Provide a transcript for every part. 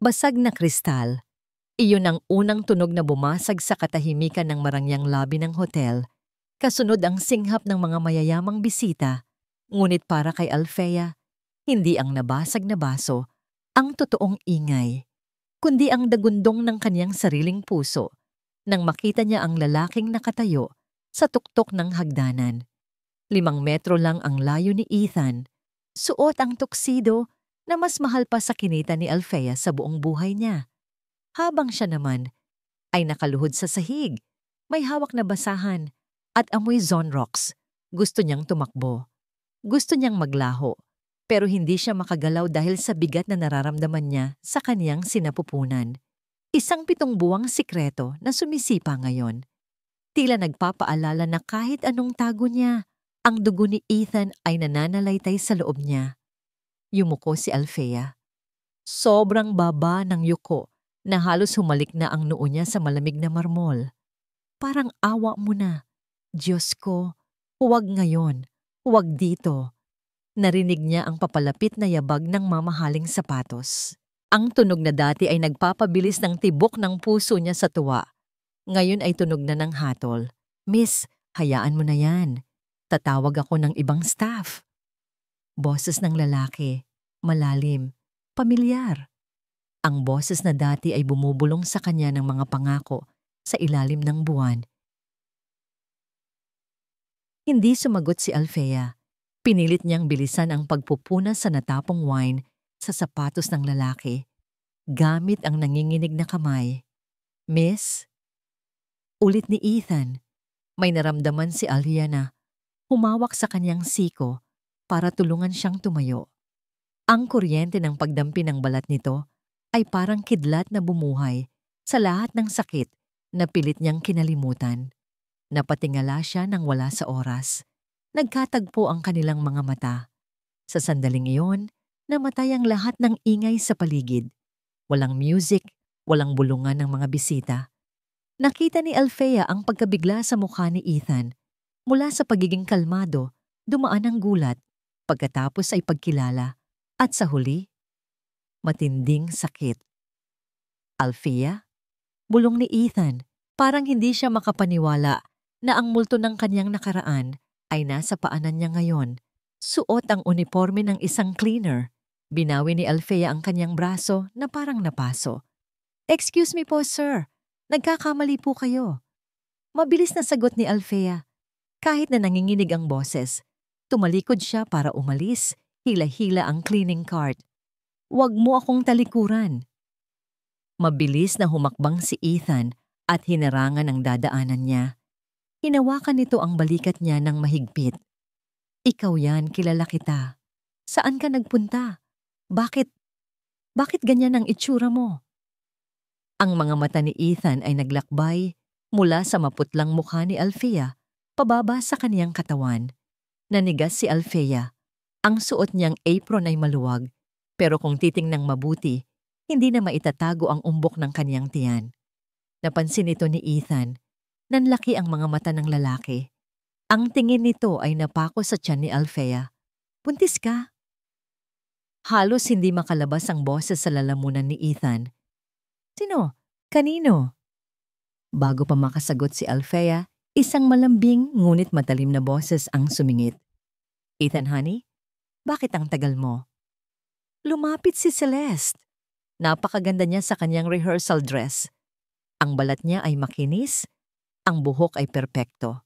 Basag na kristal. Iyon ang unang tunog na bumasag sa katahimikan ng marangyang lobby ng hotel. Kasunod ang singhap ng mga mayayamang bisita. Ngunit para kay Alfea, hindi ang nabasag na baso ang totoong ingay, kundi ang dagundong ng kanyang sariling puso nang makita niya ang lalaking nakatayo sa tuktok ng hagdanan. 5 metro lang ang layo ni Ethan, suot ang tuksido na mas mahal pa sa kinita ni Alfea sa buong buhay niya. Habang siya naman ay nakaluhod sa sahig, may hawak na basahan at amoy Zonrox. Gusto niyang tumakbo. Gusto niyang maglaho. Pero hindi siya makagalaw dahil sa bigat na nararamdaman niya sa kaniyang sinapupunan. Isang 7 buwang sikreto na sumisipa ngayon. Tila nagpapaalala na kahit anong tago niya, ang dugo ni Ethan ay nananalaytay sa loob niya. Yumuko si Alfea. Sobrang baba ng yuko na halos humalik na ang noo niya sa malamig na marmol. Parang awa mo na. Diyos ko, huwag ngayon, huwag dito. Narinig niya ang papalapit na yabag ng mamahaling sapatos. Ang tunog na dati ay nagpapabilis ng tibok ng puso niya sa tuwa. Ngayon ay tunog na ng hatol. Miss, hayaan mo na yan. Tatawag ako ng ibang staff. Boses ng lalaki, malalim, pamilyar. Ang boses na dati ay bumubulong sa kanya ng mga pangako sa ilalim ng buwan. Hindi sumagot si Alfea. Pinilit niyang bilisan ang pagpupunas sa natapong wine sa sapatos ng lalaki, gamit ang nanginginig na kamay. Miss? Ulit ni Ethan. May naramdaman si Alia na humawak sa kanyang siko para tulungan siyang tumayo. Ang kuryente ng pagdampi ng balat nito ay parang kidlat na bumuhay sa lahat ng sakit na pilit niyang kinalimutan. Napatingala siya nang wala sa oras. Nagkatagpo ang kanilang mga mata. Sa sandaling iyon, namatay ang lahat ng ingay sa paligid. Walang music, walang bulungan ng mga bisita. Nakita ni Alfea ang pagkabigla sa mukha ni Ethan. Mula sa pagiging kalmado, dumaan ang gulat, pagkatapos ay pagkilala, at sa huli, matinding sakit. Alfea? Bulong ni Ethan, parang hindi siya makapaniwala na ang multo ng kanyang nakaraan ay nasa paanan niya ngayon. Suot ang uniforme ng isang cleaner. Binawi ni Alfea ang kanyang braso na parang napaso. Excuse me po, sir. Nagkakamali po kayo. Mabilis na sagot ni Alfea. Kahit na nanginginig ang boses, tumalikod siya para umalis, hila-hila ang cleaning cart. Huwag mo akong talikuran. Mabilis na humakbang si Ethan at hinarangan ang dadaanan niya. Hinawakan nito ang balikat niya ng mahigpit. Ikaw yan, kilala kita. Saan ka nagpunta? Bakit ganyan ang itsura mo? Ang mga mata ni Ethan ay naglakbay mula sa maputlang mukha ni Alfea pababa sa kaniyang katawan. Nanigas si Alfea. Ang suot niyang apron ay maluwag, pero kung titingnang mabuti, hindi na maitatago ang umbok ng kaniyang tiyan. Napansin ito ni Ethan. Nanlaki ang mga mata ng lalaki. Ang tingin nito ay napako sa tiyan ni Alfea. Buntis ka? Halos hindi makalabas ang boses sa lalamunan ni Ethan. Sino? Kanino? Bago pa makasagot si Alfea, isang malambing ngunit matalim na boses ang sumingit. Ethan, honey? Bakit ang tagal mo? Lumapit si Celeste. Napakaganda niya sa kanyang rehearsal dress. Ang balat niya ay makinis, ang buhok ay perpekto.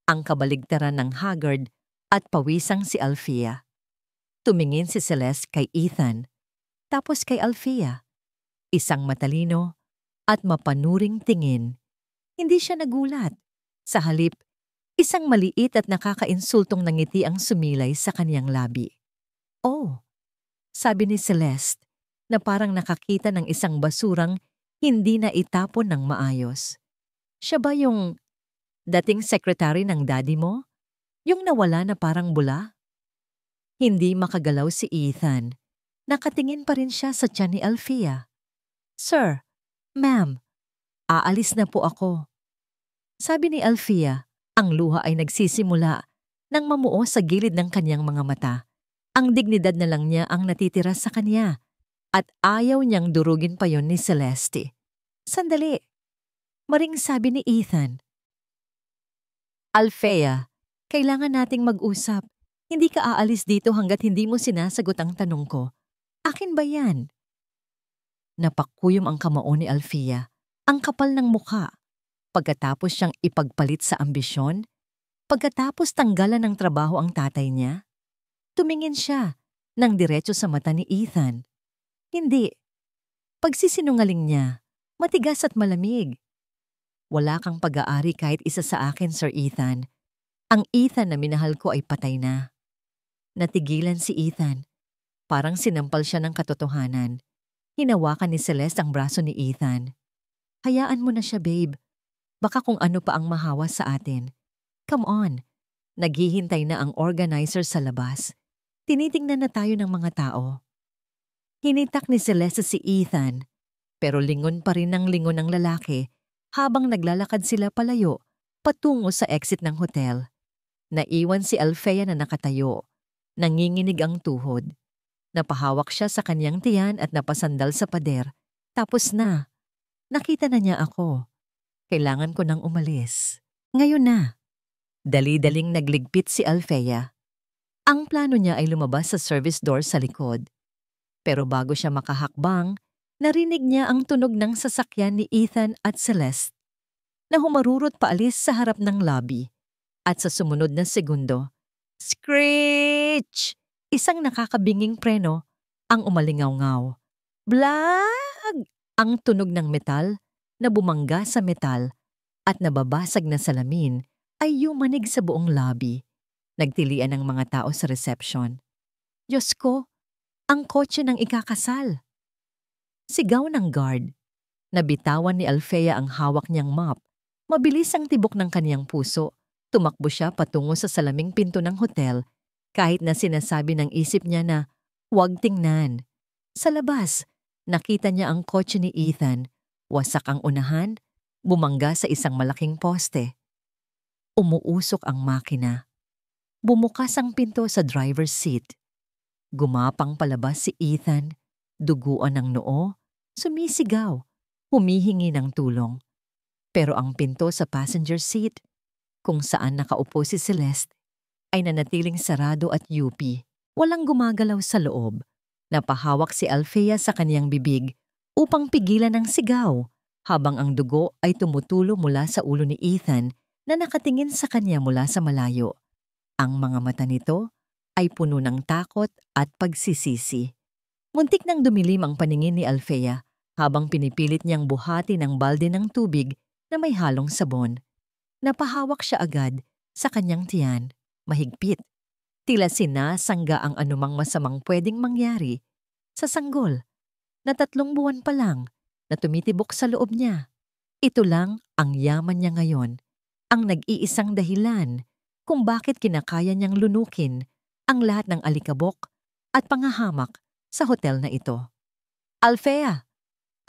Ang kabaligtaran ng haggard at pawisang si Alfea. Tumingin si Celeste kay Ethan, tapos kay Alfea. Isang matalino at mapanuring tingin. Hindi siya nagulat. Sa halip, isang maliit at nakakainsultong ngiti ang sumilay sa kaniyang labi. Oh, sabi ni Celeste, na parang nakakita ng isang basurang hindi na itapon ng maayos. Siya ba yung dating secretary ng daddy mo? Yung nawala na parang bula? Hindi makagalaw si Ethan. Nakatingin pa rin siya sa tiyan ni Alfea. Sir, ma'am, aalis na po ako. Sabi ni Alfea, ang luha ay nagsisimula nang mamuo sa gilid ng kanyang mga mata. Ang dignidad na lang niya ang natitira sa kanya. At ayaw niyang durugin pa yon ni Celeste. Sandali. Maring sabi ni Ethan. Alfea, kailangan nating mag-usap. Hindi ka aalis dito hanggat hindi mo sinasagot ang tanong ko. Akin ba yan? Napakuyom ang kamao ni Alfea. Ang kapal ng mukha. Pagkatapos siyang ipagpalit sa ambisyon, pagkatapos tanggalan ng trabaho ang tatay niya, tumingin siya ng diretso sa mata ni Ethan. Hindi. Pagsisinungaling niya, matigas at malamig. Wala kang pag-aari kahit isa sa akin, Sir Ethan. Ang Ethan na minahal ko ay patay na. Natigilan si Ethan. Parang sinampal siya ng katotohanan. Hinawakan ni Celeste ang braso ni Ethan. Hayaan mo na siya, babe. Baka kung ano pa ang mahawa sa atin. Come on. Naghihintay na ang organizer sa labas. Tinitingnan na tayo ng mga tao. Hinitak ni Celeste si Ethan, pero lingon pa rin ng lingon ng lalaki habang naglalakad sila palayo patungo sa exit ng hotel. Naiwan si Alfea na nakatayo. Nanginginig ang tuhod. Napahawak siya sa kanyang tiyan at napasandal sa pader. Tapos na. Nakita na niya ako. Kailangan ko nang umalis. Ngayon na. Dali-daling nagligpit si Alfea. Ang plano niya ay lumabas sa service door sa likod. Pero bago siya makahakbang, narinig niya ang tunog ng sasakyan ni Ethan at Celeste na humarurot paalis sa harap ng lobby. At sa sumunod na segundo, screech! Isang nakakabinging preno ang umalingaw-ngaw. Blag! Ang tunog ng metal na bumangga sa metal at nababasag na salamin ay yumanig sa buong lobby. Nagtilian ng mga tao sa reception. Diyos ko, ang kotse ng ikakasal. Sigaw ng guard. Nabitawan ni Alfea ang hawak niyang mop. Mabilis ang tibok ng kaniyang puso. Tumakbo siya patungo sa salaming pinto ng hotel kahit na sinasabi ng isip niya na huwag tingnan. Sa labas, nakita niya ang kotse ni Ethan. Wasak ang unahan, bumangga sa isang malaking poste. Umuusok ang makina. Bumukas ang pinto sa driver's seat. Gumapang palabas si Ethan, duguan ng noo, sumisigaw, humihingi ng tulong. Pero ang pinto sa passenger seat, kung saan nakaupo si Celeste, ay nanatiling sarado at yupi. Walang gumagalaw sa loob. Napahawak si Alfea sa kaniyang bibig upang pigilan ang sigaw habang ang dugo ay tumutulo mula sa ulo ni Ethan na nakatingin sa kanya mula sa malayo. Ang mga mata nito ay puno ng takot at pagsisisi. Muntik nang dumilim ang paningin ni Alfea habang pinipilit niyang buhati ng balde ng tubig na may halong sabon. Napahawak siya agad sa kanyang tiyan, mahigpit. Tila sinasangga ang anumang masamang pwedeng mangyari sa sanggol na 3 buwan pa lang na tumitibok sa loob niya. Ito lang ang yaman niya ngayon, ang nag-iisang dahilan kung bakit kinakaya niyang lunukin ang lahat ng alikabok at pangahamak sa hotel na ito. Alfea,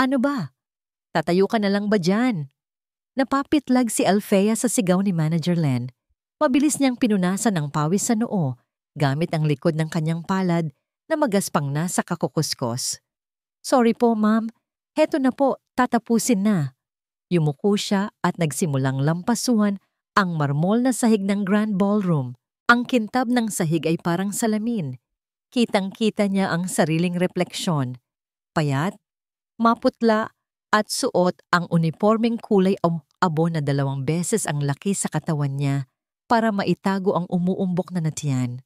ano ba? Tatayo ka na lang ba dyan? Napapitlag si Alfea sa sigaw ni Manager Len. Mabilis niyang pinunasan ng pawis sa noo gamit ang likod ng kanyang palad na magaspang na sa kakukuskos. Sorry po, ma'am. Heto na po, tatapusin na. Yumuko siya at nagsimulang lampasuhan ang marmol na sahig ng Grand Ballroom. Ang kintab ng sahig ay parang salamin. Kitang-kita niya ang sariling refleksyon. Payat, maputla, at suot ang uniformeng kulay abo na 2 beses ang laki sa katawan niya para maitago ang umuumbok na natiyan.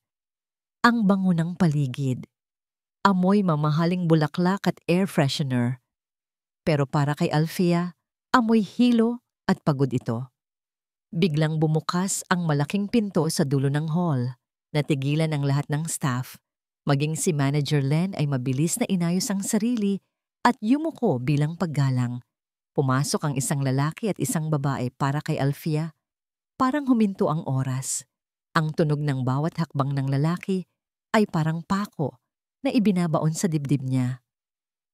Ang bango ng paligid. Amoy mamahaling bulaklak at air freshener. Pero para kay Alfea, amoy hilo at pagod ito. Biglang bumukas ang malaking pinto sa dulo ng hall. Natigilan ang lahat ng staff. Maging si Manager Len ay mabilis na inayos ang sarili at yumuko bilang paggalang. Pumasok ang isang lalaki at isang babae para kay Alfea. Parang huminto ang oras. Ang tunog ng bawat hakbang ng lalaki ay parang pako na ibinabaon sa dibdib niya.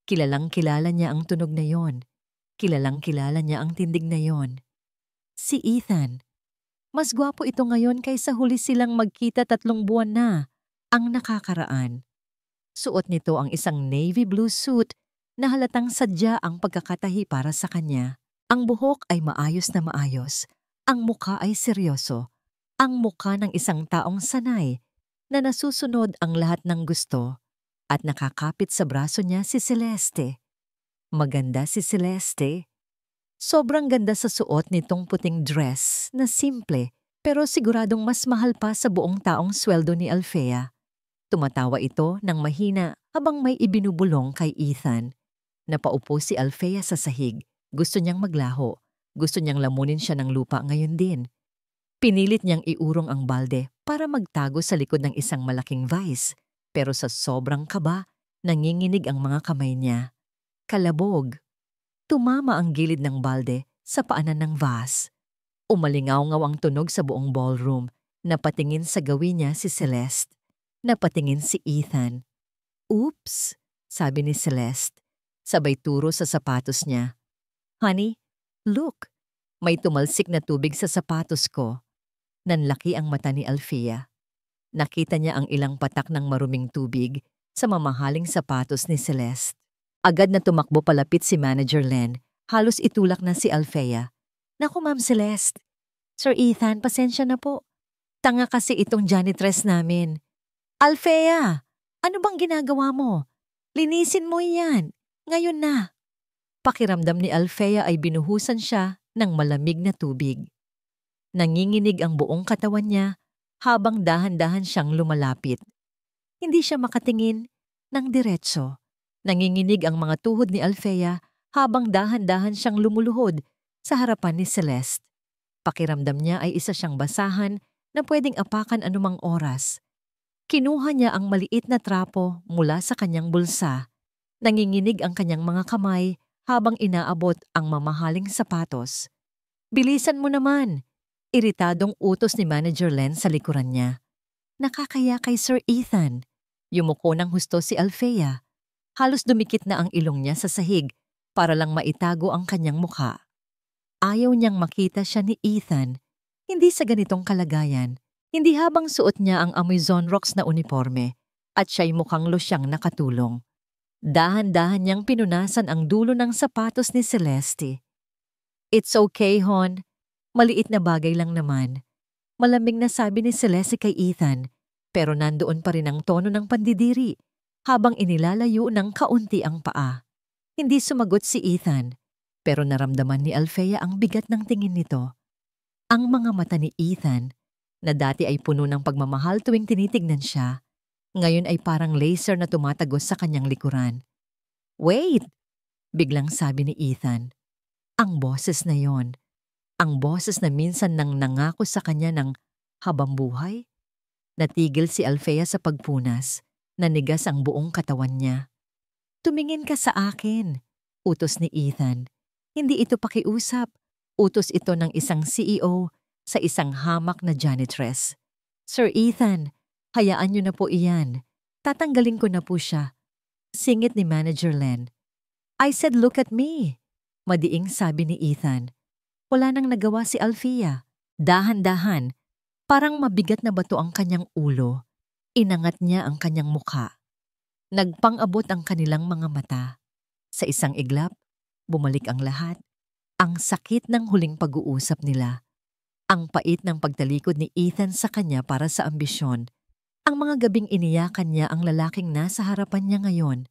Kilalang-kilala niya ang tunog na yon. Kilalang-kilala niya ang tindig na yon. Si Ethan. Mas gwapo ito ngayon kaysa huli silang magkita 3 buwan na ang nakakaraan. Suot nito ang isang navy blue suit na halatang sadya ang pagkakatahi para sa kanya. Ang buhok ay maayos na maayos. Ang mukha ay seryoso. Ang mukha ng isang taong sanay na nasusunod ang lahat ng gusto at nakakapit sa braso niya si Celeste. Maganda si Celeste. Sobrang ganda sa suot nitong puting dress na simple pero siguradong mas mahal pa sa buong taong sweldo ni Alfea. Tumatawa ito ng mahina habang may ibinubulong kay Ethan. Napaupo si Alfea sa sahig. Gusto niyang maglaho. Gusto niyang lamunin siya ng lupa ngayon din. Pinilit niyang iurong ang balde para magtago sa likod ng isang malaking vase. Pero sa sobrang kaba, nanginginig ang mga kamay niya. Kalabog. Tumama ang gilid ng balde sa paanan ng vase. Umalingaw-ngaw ang tunog sa buong ballroom. Napatingin sa gawin niya si Celeste. Napatingin si Ethan. Oops, sabi ni Celeste. Sabay turo sa sapatos niya. Honey, look, may tumalsik na tubig sa sapatos ko. Nanlaki ang mata ni Alfea. Nakita niya ang ilang patak ng maruming tubig sa mamahaling sapatos ni Celeste. Agad na tumakbo palapit si Manager Len. Halos itulak na si Alfea. Naku, Ma'am Celeste. Sir Ethan, pasensya na po. Tanga kasi itong janitress namin. Alfea, ano bang ginagawa mo? Linisin mo yan. Ngayon na. Pakiramdam ni Alfea ay binuhusan siya ng malamig na tubig. Nanginginig ang buong katawan niya habang dahan-dahan siyang lumalapit. Hindi siya makatingin ng diretso. Nanginginig ang mga tuhod ni Alfea habang dahan-dahan siyang lumuluhod sa harapan ni Celeste. Pakiramdam niya ay isa siyang basahan na pwedeng apakan anumang oras. Kinuha niya ang maliit na trapo mula sa kanyang bulsa. Nanginginig ang kanyang mga kamay habang inaabot ang mamahaling sapatos. Bilisan mo naman! Iritadong utos ni Manager Len sa likuran niya. Nakakaya kay Sir Ethan. Yumuko ng husto si Alfea. Halos dumikit na ang ilong niya sa sahig para lang maitago ang kanyang mukha. Ayaw niyang makita siya ni Ethan. Hindi sa ganitong kalagayan. Hindi habang suot niya ang Amazon Rocks na uniforme at siya'y mukhang losyang nakatulong. Dahan-dahan niyang pinunasan ang dulo ng sapatos ni Celeste. It's okay, Hon. Maliit na bagay lang naman. Malamig na sabi ni Celeste kay Ethan, pero nandoon pa rin ang tono ng pandidiri habang inilalayo ng kaunti ang paa. Hindi sumagot si Ethan, pero naramdaman ni Alfea ang bigat ng tingin nito. Ang mga mata ni Ethan, na dati ay puno ng pagmamahal tuwing tinitignan siya, ngayon ay parang laser na tumatagos sa kanyang likuran. Wait! Biglang sabi ni Ethan. Ang boses na yon. Ang boses na minsan nang nangako sa kanya ng habang buhay. Natigil si Alfea sa pagpunas. Nanigas ang buong katawan niya. Tumingin ka sa akin, utos ni Ethan. Hindi ito pakiusap. Utos ito ng isang CEO sa isang hamak na janitress. Sir Ethan, hayaan niyo na po iyan. Tatanggalin ko na po siya. Singit ni Manager Len. I said look at me. Madiing sabi ni Ethan. Wala nang nagawa si Alfea. Dahan-dahan, parang mabigat na bato ang kanyang ulo. Inangat niya ang kanyang mukha. Nagpang-abot ang kanilang mga mata. Sa isang iglap, bumalik ang lahat. Ang sakit ng huling pag-uusap nila. Ang pait ng pagtalikod ni Ethan sa kanya para sa ambisyon. Ang mga gabing iniyakan niya ang lalaking nasa harapan niya ngayon.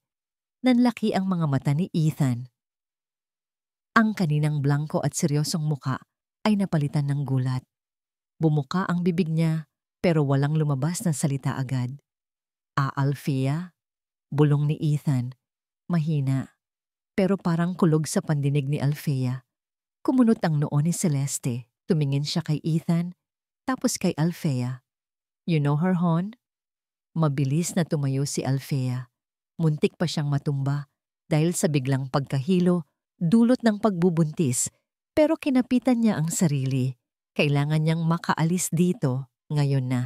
Nanlaki ang mga mata ni Ethan. Ang kaninang blanko at seryosong muka ay napalitan ng gulat. Bumuka ang bibig niya pero walang lumabas na salita agad. Alfea? Bulong ni Ethan. Mahina, pero parang kulog sa pandinig ni Alfea. Kumunot ang noo ni Celeste. Tumingin siya kay Ethan, tapos kay Alfea. You know her, Hon? Mabilis na tumayo si Alfea. Muntik pa siyang matumba dahil sa biglang pagkahilo, dulot ng pagbubuntis, pero kinapitan niya ang sarili. Kailangan niyang makaalis dito ngayon na.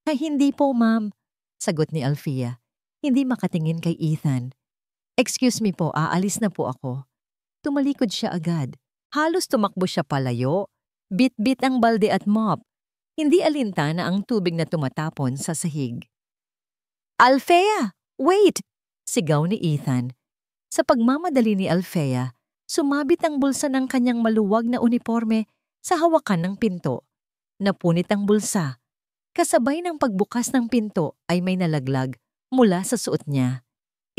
Ay hindi po, ma'am, sagot ni Alfea. Hindi makatingin kay Ethan. Excuse me po, aalis na po ako. Tumalikod siya agad. Halos tumakbo siya palayo. Bit-bit ang balde at mop. Hindi alintana ang tubig na tumatapon sa sahig. Alfea! Wait! Sigaw ni Ethan. Sa pagmamadali ni Alfea, sumabit ang bulsa ng kanyang maluwag na uniforme sa hawakan ng pinto. Napunit ang bulsa. Kasabay ng pagbukas ng pinto ay may nalaglag mula sa suot niya.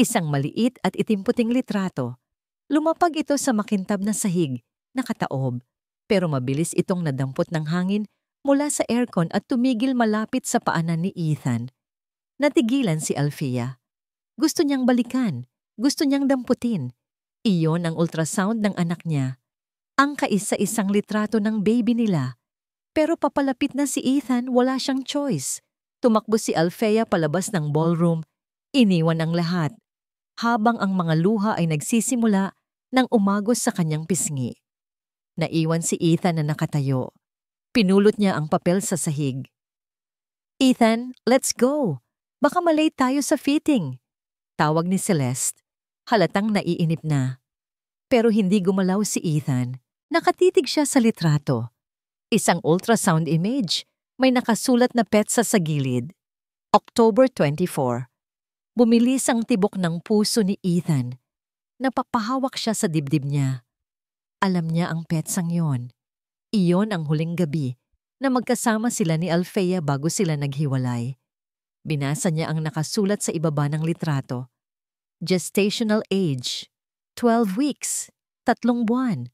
Isang maliit at itimputing litrato. Lumapag ito sa makintab na sahig, nakataob. Pero mabilis itong nadampot ng hangin mula sa aircon at tumigil malapit sa paanan ni Ethan. Natigilan si Alfea. Gusto niyang balikan, gusto niyang damputin. Iyon ang ultrasound ng anak niya. Ang kaisa-isang litrato ng baby nila. Pero papalapit na si Ethan, wala siyang choice. Tumakbo si Alfea palabas ng ballroom, iniwan ang lahat. Habang ang mga luha ay nagsisimula nang umagos sa kanyang pisngi. Naiwan si Ethan na nakatayo. Pinulot niya ang papel sa sahig. Ethan, let's go! Baka malate tayo sa fitting. Tawag ni Celeste. Halatang naiinip na. Pero hindi gumalaw si Ethan. Nakatitig siya sa litrato. Isang ultrasound image. May nakasulat na petsa sa gilid. October 24. Bumilis ang tibok ng puso ni Ethan. Napapahawak siya sa dibdib niya. Alam niya ang petsang yon. Iyon ang huling gabi na magkasama sila ni Alfea bago sila naghiwalay. Binasa niya ang nakasulat sa ibaba ng litrato. Gestational age, 12 weeks, 3 buwan.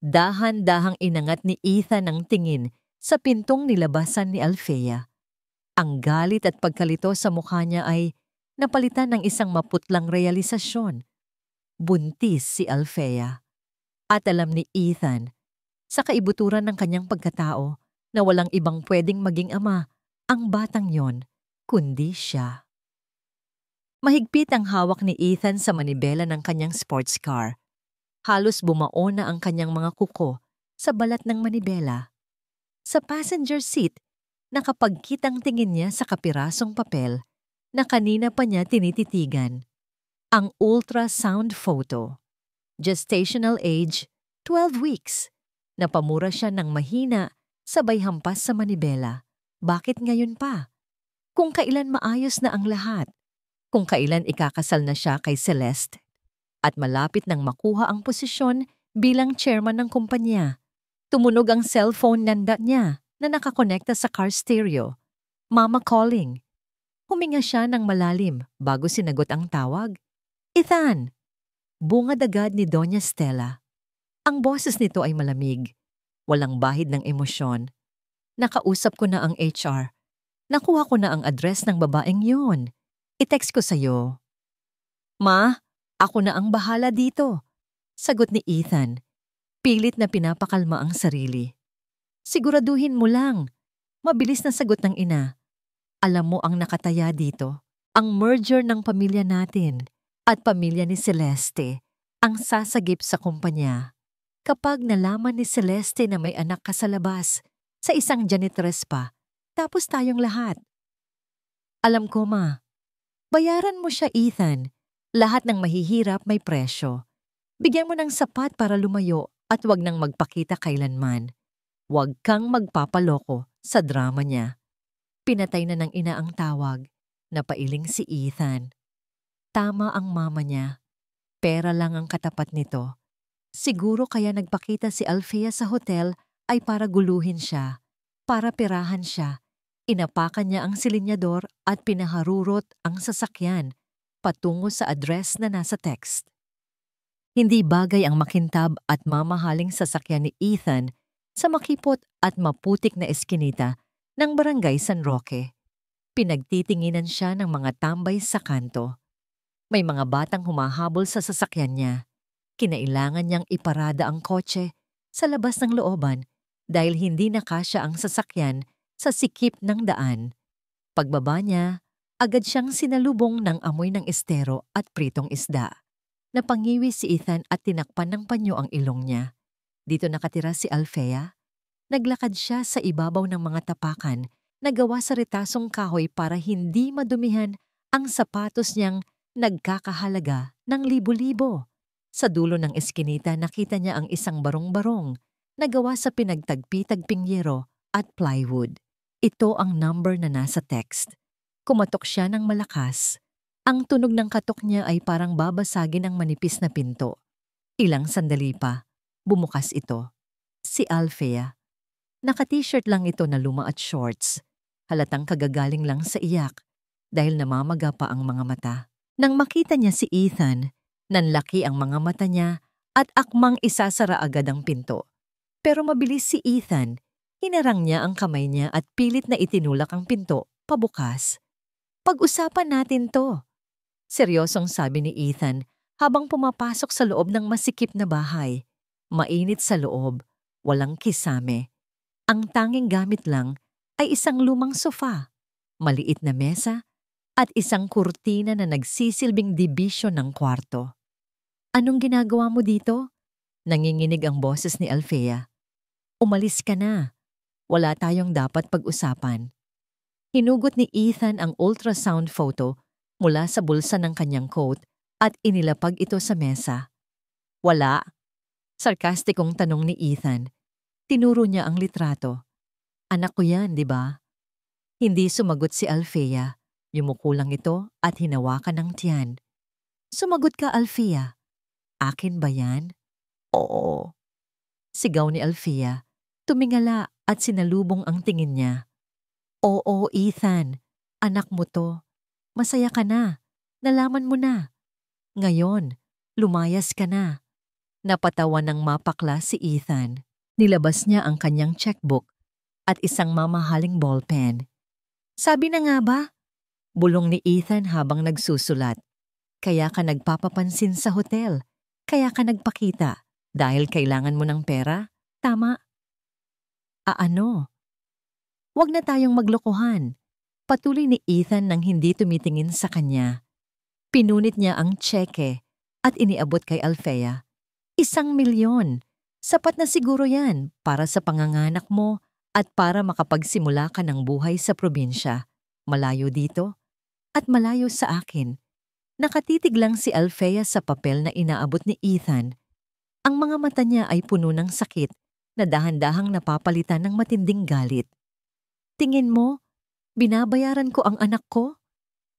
Dahan-dahang inangat ni Ethan ang tingin sa pintong nilabasan ni Alfea. Ang galit at pagkalito sa mukha niya ay napalitan ng isang maputlang realisasyon. Buntis si Alfea. At alam ni Ethan, sa kaibuturan ng kanyang pagkatao, na walang ibang pwedeng maging ama, ang batang yon, kundi siya. Mahigpit ang hawak ni Ethan sa manibela ng kanyang sports car. Halos bumao na ang kanyang mga kuko sa balat ng manibela. Sa passenger seat, nakapagkitang tingin niya sa kapirasong papel na kanina pa niya tinititigan. Ang ultrasound photo. Gestational age, 12 weeks. Napamura siya ng mahina, sabay hampas sa manibela. Bakit ngayon pa? Kung kailan maayos na ang lahat. Kung kailan ikakasal na siya kay Celeste. At malapit nang makuha ang posisyon bilang chairman ng kumpanya. Tumunog ang cellphone nanda niya na nakakonekta sa car stereo. Mama calling. Huminga siya ng malalim bago sinagot ang tawag. Ethan! Bungad agad ni Doña Stella. Ang boses nito ay malamig. Walang bahid ng emosyon. Nakausap ko na ang HR. Nakuha ko na ang address ng babaeng yon. I-text ko sa'yo. Ma, ako na ang bahala dito. Sagot ni Ethan. Pilit na pinapakalma ang sarili. Siguraduhin mo lang. Mabilis na sagot ng ina. Alam mo ang nakataya dito. Ang merger ng pamilya natin at pamilya ni Celeste ang sasagip sa kumpanya. Kapag nalaman ni Celeste na may anak ka sa labas, sa isang janitress pa, tapos tayong lahat. Alam ko, ma. Bayaran mo siya, Ethan. Lahat ng mahihirap may presyo. Bigyan mo ng sapat para lumayo at wag nang magpakita kailanman. Huwag kang magpapaloko sa drama niya. Pinatay na ng ina ang tawag. Napailing si Ethan. Tama ang mama niya. Pera lang ang katapat nito. Siguro kaya nagpakita si Alfea sa hotel ay para guluhin siya, para perahan siya. Inapakan niya ang silinyador at pinaharurot ang sasakyan patungo sa address na nasa text. Hindi bagay ang makintab at mamahaling sasakyan ni Ethan sa makipot at maputik na eskinita ng Barangay San Roque. Pinagtitinginan siya ng mga tambay sa kanto. May mga batang humahabol sa sasakyan niya. Kinailangan niyang iparada ang kotse sa labas ng looban dahil hindi nakasya ang sasakyan sa sikip ng daan. Pagbaba niya, agad siyang sinalubong ng amoy ng estero at pritong isda. Napangiwi si Ethan at tinakpan ng panyo ang ilong niya. Dito nakatira si Alfea. Naglakad siya sa ibabaw ng mga tapakan na gawa sa retasong kahoy para hindi madumihan ang sapatos niyang nagkakahalaga ng libo-libo. Sa dulo ng eskinita nakita niya ang isang barong-barong na gawa sa pinagtagpi-tagping yero at plywood. Ito ang number na nasa text. Kumatok siya ng malakas. Ang tunog ng katok niya ay parang babasagin ang manipis na pinto. Ilang sandali pa, bumukas ito. Si Alfea. Naka-t-shirt lang ito na luma at shorts. Halatang kagagaling lang sa iyak dahil namamaga pa ang mga mata. Nang makita niya si Ethan, nanlaki ang mga mata niya at akmang isasara agad ang pinto. Pero mabilis si Ethan, hinarang niya ang kamay niya at pilit na itinulak ang pinto, pabukas. Pag-usapan natin to. Seryosong sabi ni Ethan habang pumapasok sa loob ng masikip na bahay. Mainit sa loob, walang kisame. Ang tanging gamit lang ay isang lumang sofa, maliit na mesa, at isang kurtina na nagsisilbing dibisyon ng kwarto. Anong ginagawa mo dito? Nanginginig ang boses ni Alfea. Umalis ka na. Wala tayong dapat pag-usapan. Hinugot ni Ethan ang ultrasound photo mula sa bulsa ng kanyang coat at inilapag ito sa mesa. Wala. Sarkastikong tanong ni Ethan. Tinuro niya ang litrato. Anak ko yan, di ba? Hindi sumagot si Alfea. Yumuko lang ito at hinawakan ng tiyan. Sumagot ka, Alfea. Akin ba yan? Oo. Sigaw ni Alfea. Tumingala at sinalubong ang tingin niya. Oo, Ethan. Anak mo to. Masaya ka na. Nalaman mo na. Ngayon, lumayas ka na. Napatawa ng mapakla si Ethan. Nilabas niya ang kanyang checkbook at isang mamahaling ballpen. Sabi na nga ba? Bulong ni Ethan habang nagsusulat. Kaya ka nagpapapansin sa hotel. Kaya ka nagpakita. Dahil kailangan mo ng pera? Tama? Ano? Huwag na tayong maglokohan. Patuloy ni Ethan nang hindi tumitingin sa kanya. Pinunit niya ang tseke at iniabot kay Alfea. 1,000,000. Sapat na siguro yan para sa panganganak mo at para makapagsimula ka ng buhay sa probinsya. Malayo dito at malayo sa akin. Nakatitig lang si Alfea sa papel na inaabot ni Ethan. Ang mga mata niya ay puno ng sakit na dahan-dahang napapalitan ng matinding galit. Tingin mo, binabayaran ko ang anak ko?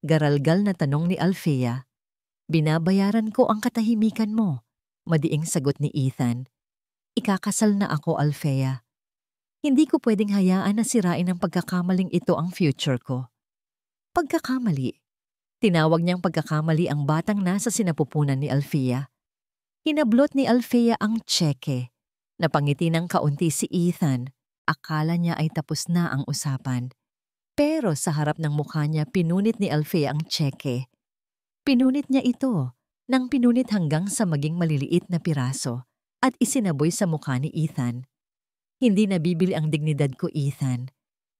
Garalgal na tanong ni Alfea. Binabayaran ko ang katahimikan mo, madiing sagot ni Ethan. Ikakasal na ako, Alfea. Hindi ko pwedeng hayaan na sirain ng pagkakamaling ito ang future ko. Pagkakamali. Tinawag niyang pagkakamali ang batang nasa sinapupunan ni Alfea. Hinablot ni Alfea ang tseke. Napangiti ng kaunti si Ethan. Akala niya ay tapos na ang usapan. Pero sa harap ng mukha niya pinunit ni Alfea ang tseke. Pinunit niya ito nang pinunit hanggang sa maging maliliit na piraso at isinaboy sa mukha ni Ethan. Hindi nabibili ang dignidad ko, Ethan.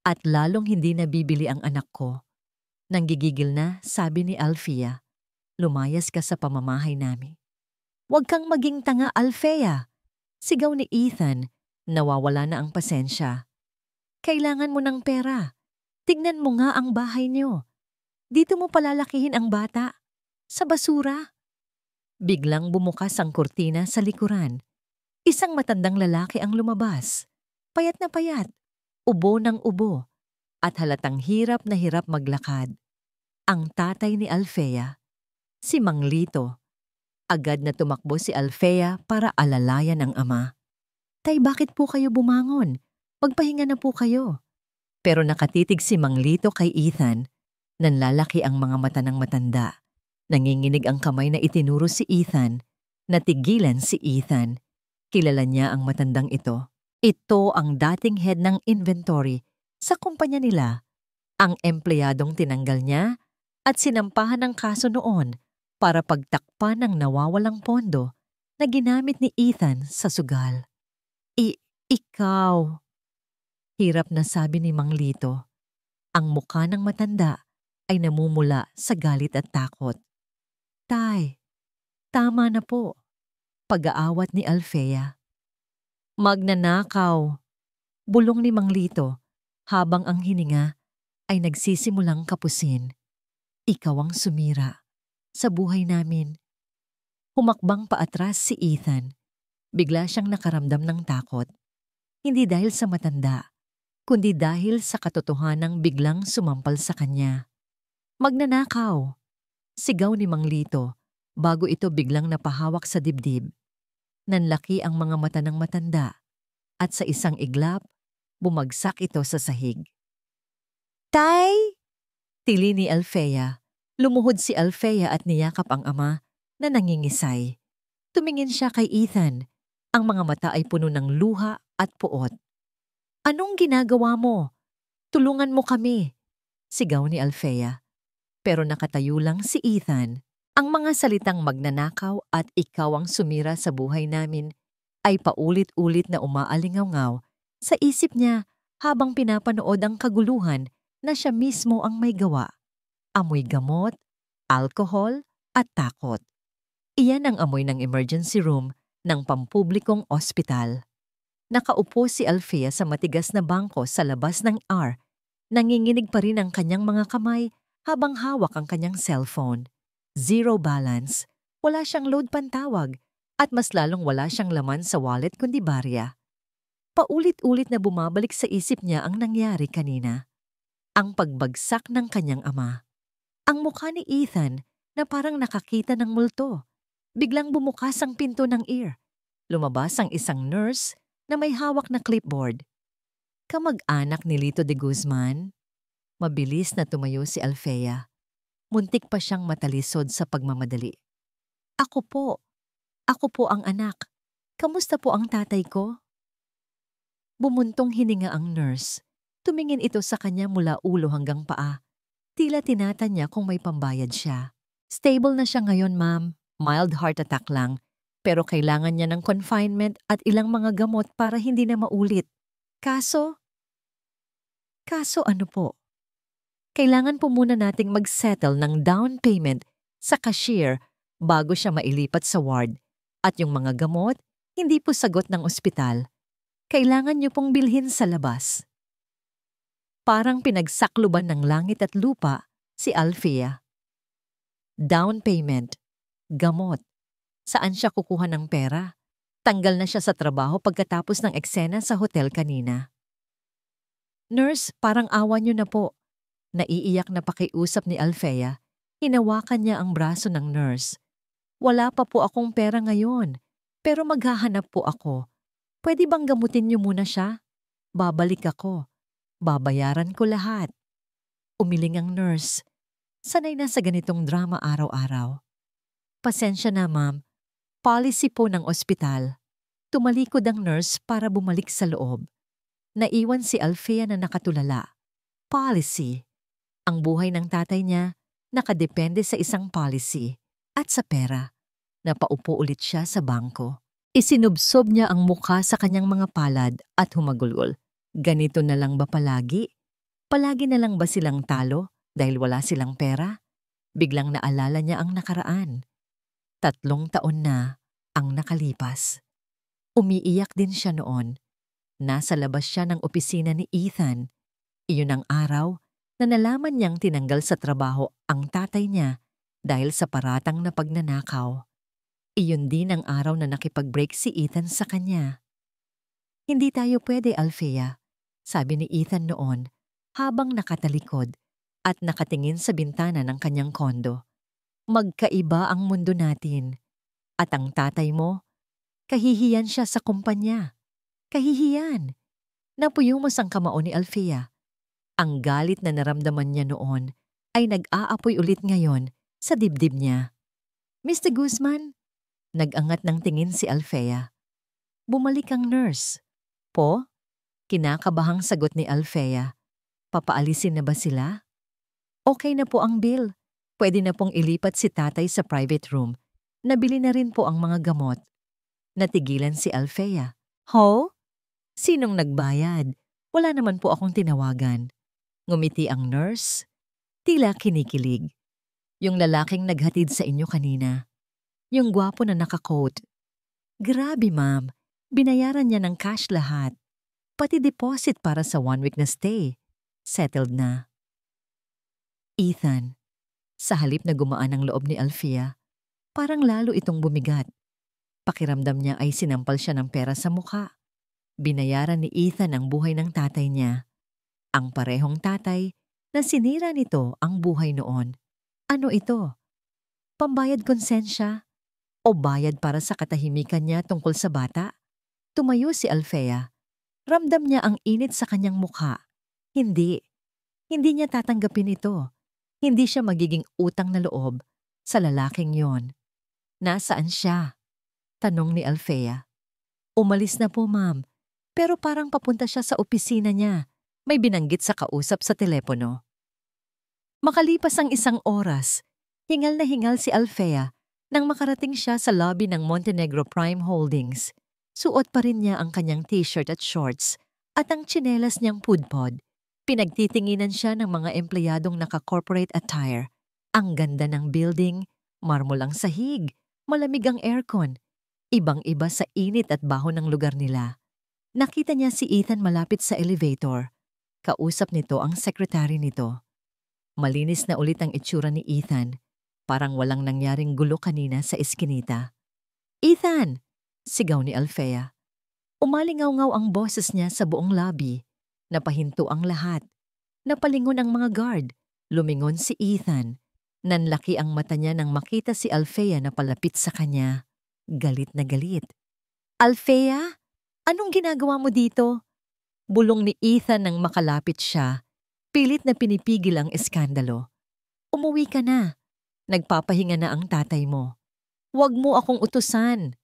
At lalong hindi nabibili ang anak ko. Nanggigigil na, sabi ni Alfea. Lumayas ka sa pamamahay namin. Huwag kang maging tanga, Alfea. Sigaw ni Ethan. Nawawala na ang pasensya. Kailangan mo ng pera. Tignan mo nga ang bahay niyo. Dito mo palalakihin ang bata. Sa basura. Biglang bumukas ang kurtina sa likuran. Isang matandang lalaki ang lumabas. Payat na payat. Ubo ng ubo. At halatang hirap na hirap maglakad. Ang tatay ni Alfea. Si Mang Lito. Agad na tumakbo si Alfea para alalayan ang ama. Tay, bakit po kayo bumangon? Magpahinga na po kayo. Pero nakatitig si Mang Lito kay Ethan. Nanlalaki ang mga mata ng matanda. Nanginginig ang kamay na itinuro si Ethan. Natigilan si Ethan. Kilala niya ang matandang ito. Ito ang dating head ng inventory sa kumpanya nila. Ang empleyadong tinanggal niya at sinampahan ng kaso noon para pagtakpan ng nawawalang pondo na ginamit ni Ethan sa sugal. Ikaw. Hirap na sabi ni Mang Lito. Ang mukha ng matanda ay namumula sa galit at takot. Tay, tama na po. Pag-aawat ni Alfea. Magnanakaw. Bulong ni Mang Lito habang ang hininga ay nagsisimulang kapusin. Ikaw ang sumira sa buhay namin. Humakbang paatras si Ethan. Bigla siyang nakaramdam ng takot. Hindi dahil sa matanda, kundi dahil sa katotohanang biglang sumampal sa kanya. Magnanakaw. Sigaw ni Mang Lito bago ito biglang napahawak sa dibdib. Nanlaki ang mga mata ng matanda at sa isang iglap, bumagsak ito sa sahig. Tay! Tili ni Alfea. Lumuhod si Alfea at niyakap ang ama na nangingisay. Tumingin siya kay Ethan. Ang mga mata ay puno ng luha at puot. Anong ginagawa mo? Tulungan mo kami, sigaw ni Alfea. Pero nakatayo lang si Ethan. Ang mga salitang magnanakaw at ikaw ang sumira sa buhay namin ay paulit-ulit na umaalingaw sa isip niya habang pinapanood ang kaguluhan na siya mismo ang may gawa. Amoy gamot, alkohol at takot. Iyan ang amoy ng emergency room ng pampublikong ospital. Nakaupo si Alfea sa matigas na bangko sa labas ng ER. Nanginginig pa rin ang kanyang mga kamay habang hawak ang kanyang cellphone. Zero balance, wala siyang load pantawag, at mas lalong wala siyang laman sa wallet kundi barya. Paulit-ulit na bumabalik sa isip niya ang nangyari kanina. Ang pagbagsak ng kanyang ama. Ang mukha ni Ethan na parang nakakita ng multo. Biglang bumukas ang pinto ng ER. Lumabas ang isang nurse na may hawak na clipboard. Kamag-anak ni Lito de Guzman. Mabilis na tumayo si Alfea. Muntik pa siyang matalisod sa pagmamadali. Ako po ang anak. Kamusta po ang tatay ko? Bumuntong hininga ang nurse. Tumingin ito sa kanya mula ulo hanggang paa. Tila tinatan niya kung may pambayad siya. Stable na siya ngayon, ma'am. Mild heart attack lang. Pero kailangan niya ng confinement at ilang mga gamot para hindi na maulit. Kaso ano po? Kailangan po muna nating mag-settle ng down payment sa cashier bago siya mailipat sa ward. At yung mga gamot, hindi po sagot ng ospital. Kailangan niyo pong bilhin sa labas. Parang pinagsakluban ng langit at lupa si Alfea. Down payment, gamot. Saan siya kukuha ng pera? Tanggal na siya sa trabaho pagkatapos ng eksena sa hotel kanina. Nurse, parang awa niyo na po. Naiiyak na pakiusap ni Alfea. Hinawakan niya ang braso ng nurse. Wala pa po akong pera ngayon, pero maghahanap po ako. Pwede bang gamutin niyo muna siya? Babalik ako. Babayaran ko lahat. Umiling ang nurse. Sanay na sa ganitong drama araw-araw. Pasensya na, ma'am. Policy po ng ospital. Tumalikod ang nurse para bumalik sa loob. Naiwan si Alfea na nakatulala. Policy. Ang buhay ng tatay niya nakadepende sa isang policy at sa pera. Napaupo ulit siya sa bangko. Isinubsob niya ang mukha sa kanyang mga palad at humagulgol. Ganito na lang ba palagi? Palagi na lang ba silang talo dahil wala silang pera? Biglang naalala niya ang nakaraan. 3 taon na ang nakalipas. Umiiyak din siya noon. Nasa labas siya ng opisina ni Ethan. Iyon ang araw na nalaman niyang tinanggal sa trabaho ang tatay niya dahil sa paratang na pagnanakaw. Iyon din ang araw na nakipag-break si Ethan sa kanya. Hindi tayo pwede, Alfea, sabi ni Ethan noon habang nakatalikod at nakatingin sa bintana ng kanyang kondo. Magkaiba ang mundo natin. At ang tatay mo, kahihiyan siya sa kumpanya. Kahihiyan. Napuyumos ang kamao ni Alfea. Ang galit na naramdaman niya noon ay nag-aapoy ulit ngayon sa dibdib niya. Mr. Guzman, nag-angat ng tingin si Alfea. Bumalik ang nurse. Po? Kinakabahang sagot ni Alfea. Papaalisin na ba sila? Okay na po ang bill. Pwede na pong ilipat si tatay sa private room. Nabili na rin po ang mga gamot. Natigilan si Alfea. Ho? Sinong nagbayad? Wala naman po akong tinawagan. Ngumiti ang nurse. Tila kinikilig. Yung lalaking naghatid sa inyo kanina. Yung gwapo na naka-coat. Grabe, ma'am. Binayaran niya ng cash lahat. Pati deposit para sa 1 week na stay. Settled na. Ethan. Sa halip na gumaan ang loob ni Alfea, parang lalo itong bumigat. Pakiramdam niya ay sinampal siya ng pera sa mukha. Binayaran ni Ethan ang buhay ng tatay niya. Ang parehong tatay na sinira nito ang buhay noon. Ano ito? Pambayad konsensya? O bayad para sa katahimikan niya tungkol sa bata? Tumayo si Alfea. Ramdam niya ang init sa kanyang mukha. Hindi. Hindi niya tatanggapin ito. Hindi siya magiging utang na loob sa lalaking yon. Nasaan siya? Tanong ni Alfea. Umalis na po, ma'am. Pero parang papunta siya sa opisina niya. May binanggit sa kausap sa telepono. Makalipas ang 1 oras, hingal na hingal si Alfea nang makarating siya sa lobby ng Montenegro Prime Holdings. Suot pa rin niya ang kanyang t-shirt at shorts at ang tsinelas niyang pudpod. Pinagtitinginan siya ng mga empleyadong naka-corporate attire. Ang ganda ng building, marmol ang sahig, malamig ang aircon. Ibang-iba sa init at baho ng lugar nila. Nakita niya si Ethan malapit sa elevator. Kausap nito ang sekretary nito. Malinis na ulit ang itsura ni Ethan. Parang walang nangyaring gulo kanina sa eskinita. Ethan! Sigaw ni Alfea. Umalingaw-ngaw ang boses niya sa buong lobby. Napahinto ang lahat. Napalingon ang mga guard. Lumingon si Ethan. Nanlaki ang mata niya nang makita si Alfea na palapit sa kanya. Galit na galit. Alfea? Anong ginagawa mo dito? Bulong ni Ethan nang makalapit siya. Pilit na pinipigil ang eskandalo. Umuwi ka na. Nagpapahinga na ang tatay mo. Huwag mo akong utusan.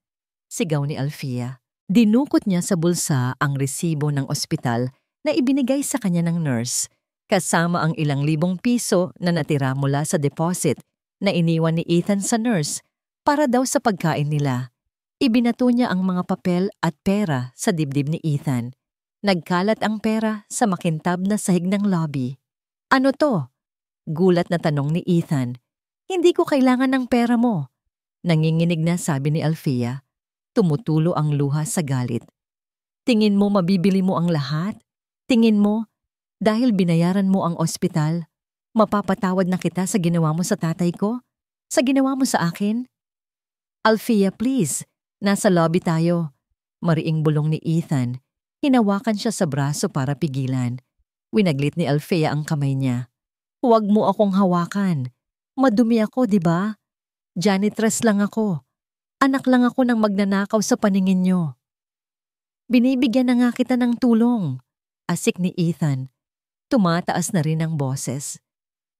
Sigaw ni Alfea. Dinukot niya sa bulsa ang resibo ng ospital na ibinigay sa kanya ng nurse, kasama ang ilang libong piso na natira mula sa deposit na iniwan ni Ethan sa nurse para daw sa pagkain nila. Ibinato niya ang mga papel at pera sa dibdib ni Ethan. Nagkalat ang pera sa makintab na sahig ng lobby. Ano to? Gulat na tanong ni Ethan. Hindi ko kailangan ng pera mo. Nanginginig na sabi ni Alfea. Tumutulo ang luha sa galit. Tingin mo mabibili mo ang lahat? Tingin mo, dahil binayaran mo ang ospital, mapapatawad na kita sa ginawa mo sa tatay ko? Sa ginawa mo sa akin? Alfea, please. Nasa lobby tayo. Mariing bulong ni Ethan. Hinawakan siya sa braso para pigilan. Winaglit ni Alfea ang kamay niya. Huwag mo akong hawakan. Madumi ako, di ba? Janitress lang ako. Anak lang ako ng magnanakaw sa paningin niyo. Binibigyan na nga kita ng tulong. Asik ni Ethan. Tumataas na rin ang boses.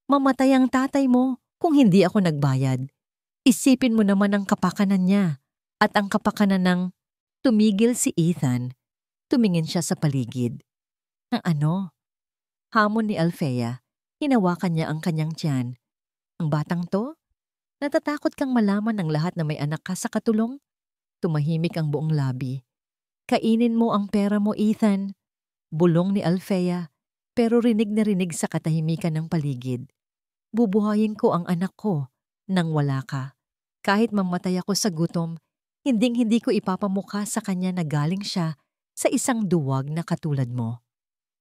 Mamatay ang tatay mo kung hindi ako nagbayad. Isipin mo naman ang kapakanan niya at ang kapakanan ng tumigil si Ethan. Tumingin siya sa paligid. Ang ano? Hamon ni Alfea. Hinawakan niya ang kanyang tiyan. Ang batang to? Natatakot kang malaman ng lahat na may anak ka sa katulong? Tumahimik ang buong labi. Kainin mo ang pera mo, Ethan. Bulong ni Alfea, pero rinig na rinig sa katahimikan ng paligid. Bubuhayin ko ang anak ko nang wala ka. Kahit mamatay ako sa gutom, hinding-hindi ko ipapamukha sa kanya na galing siya sa isang duwag na katulad mo.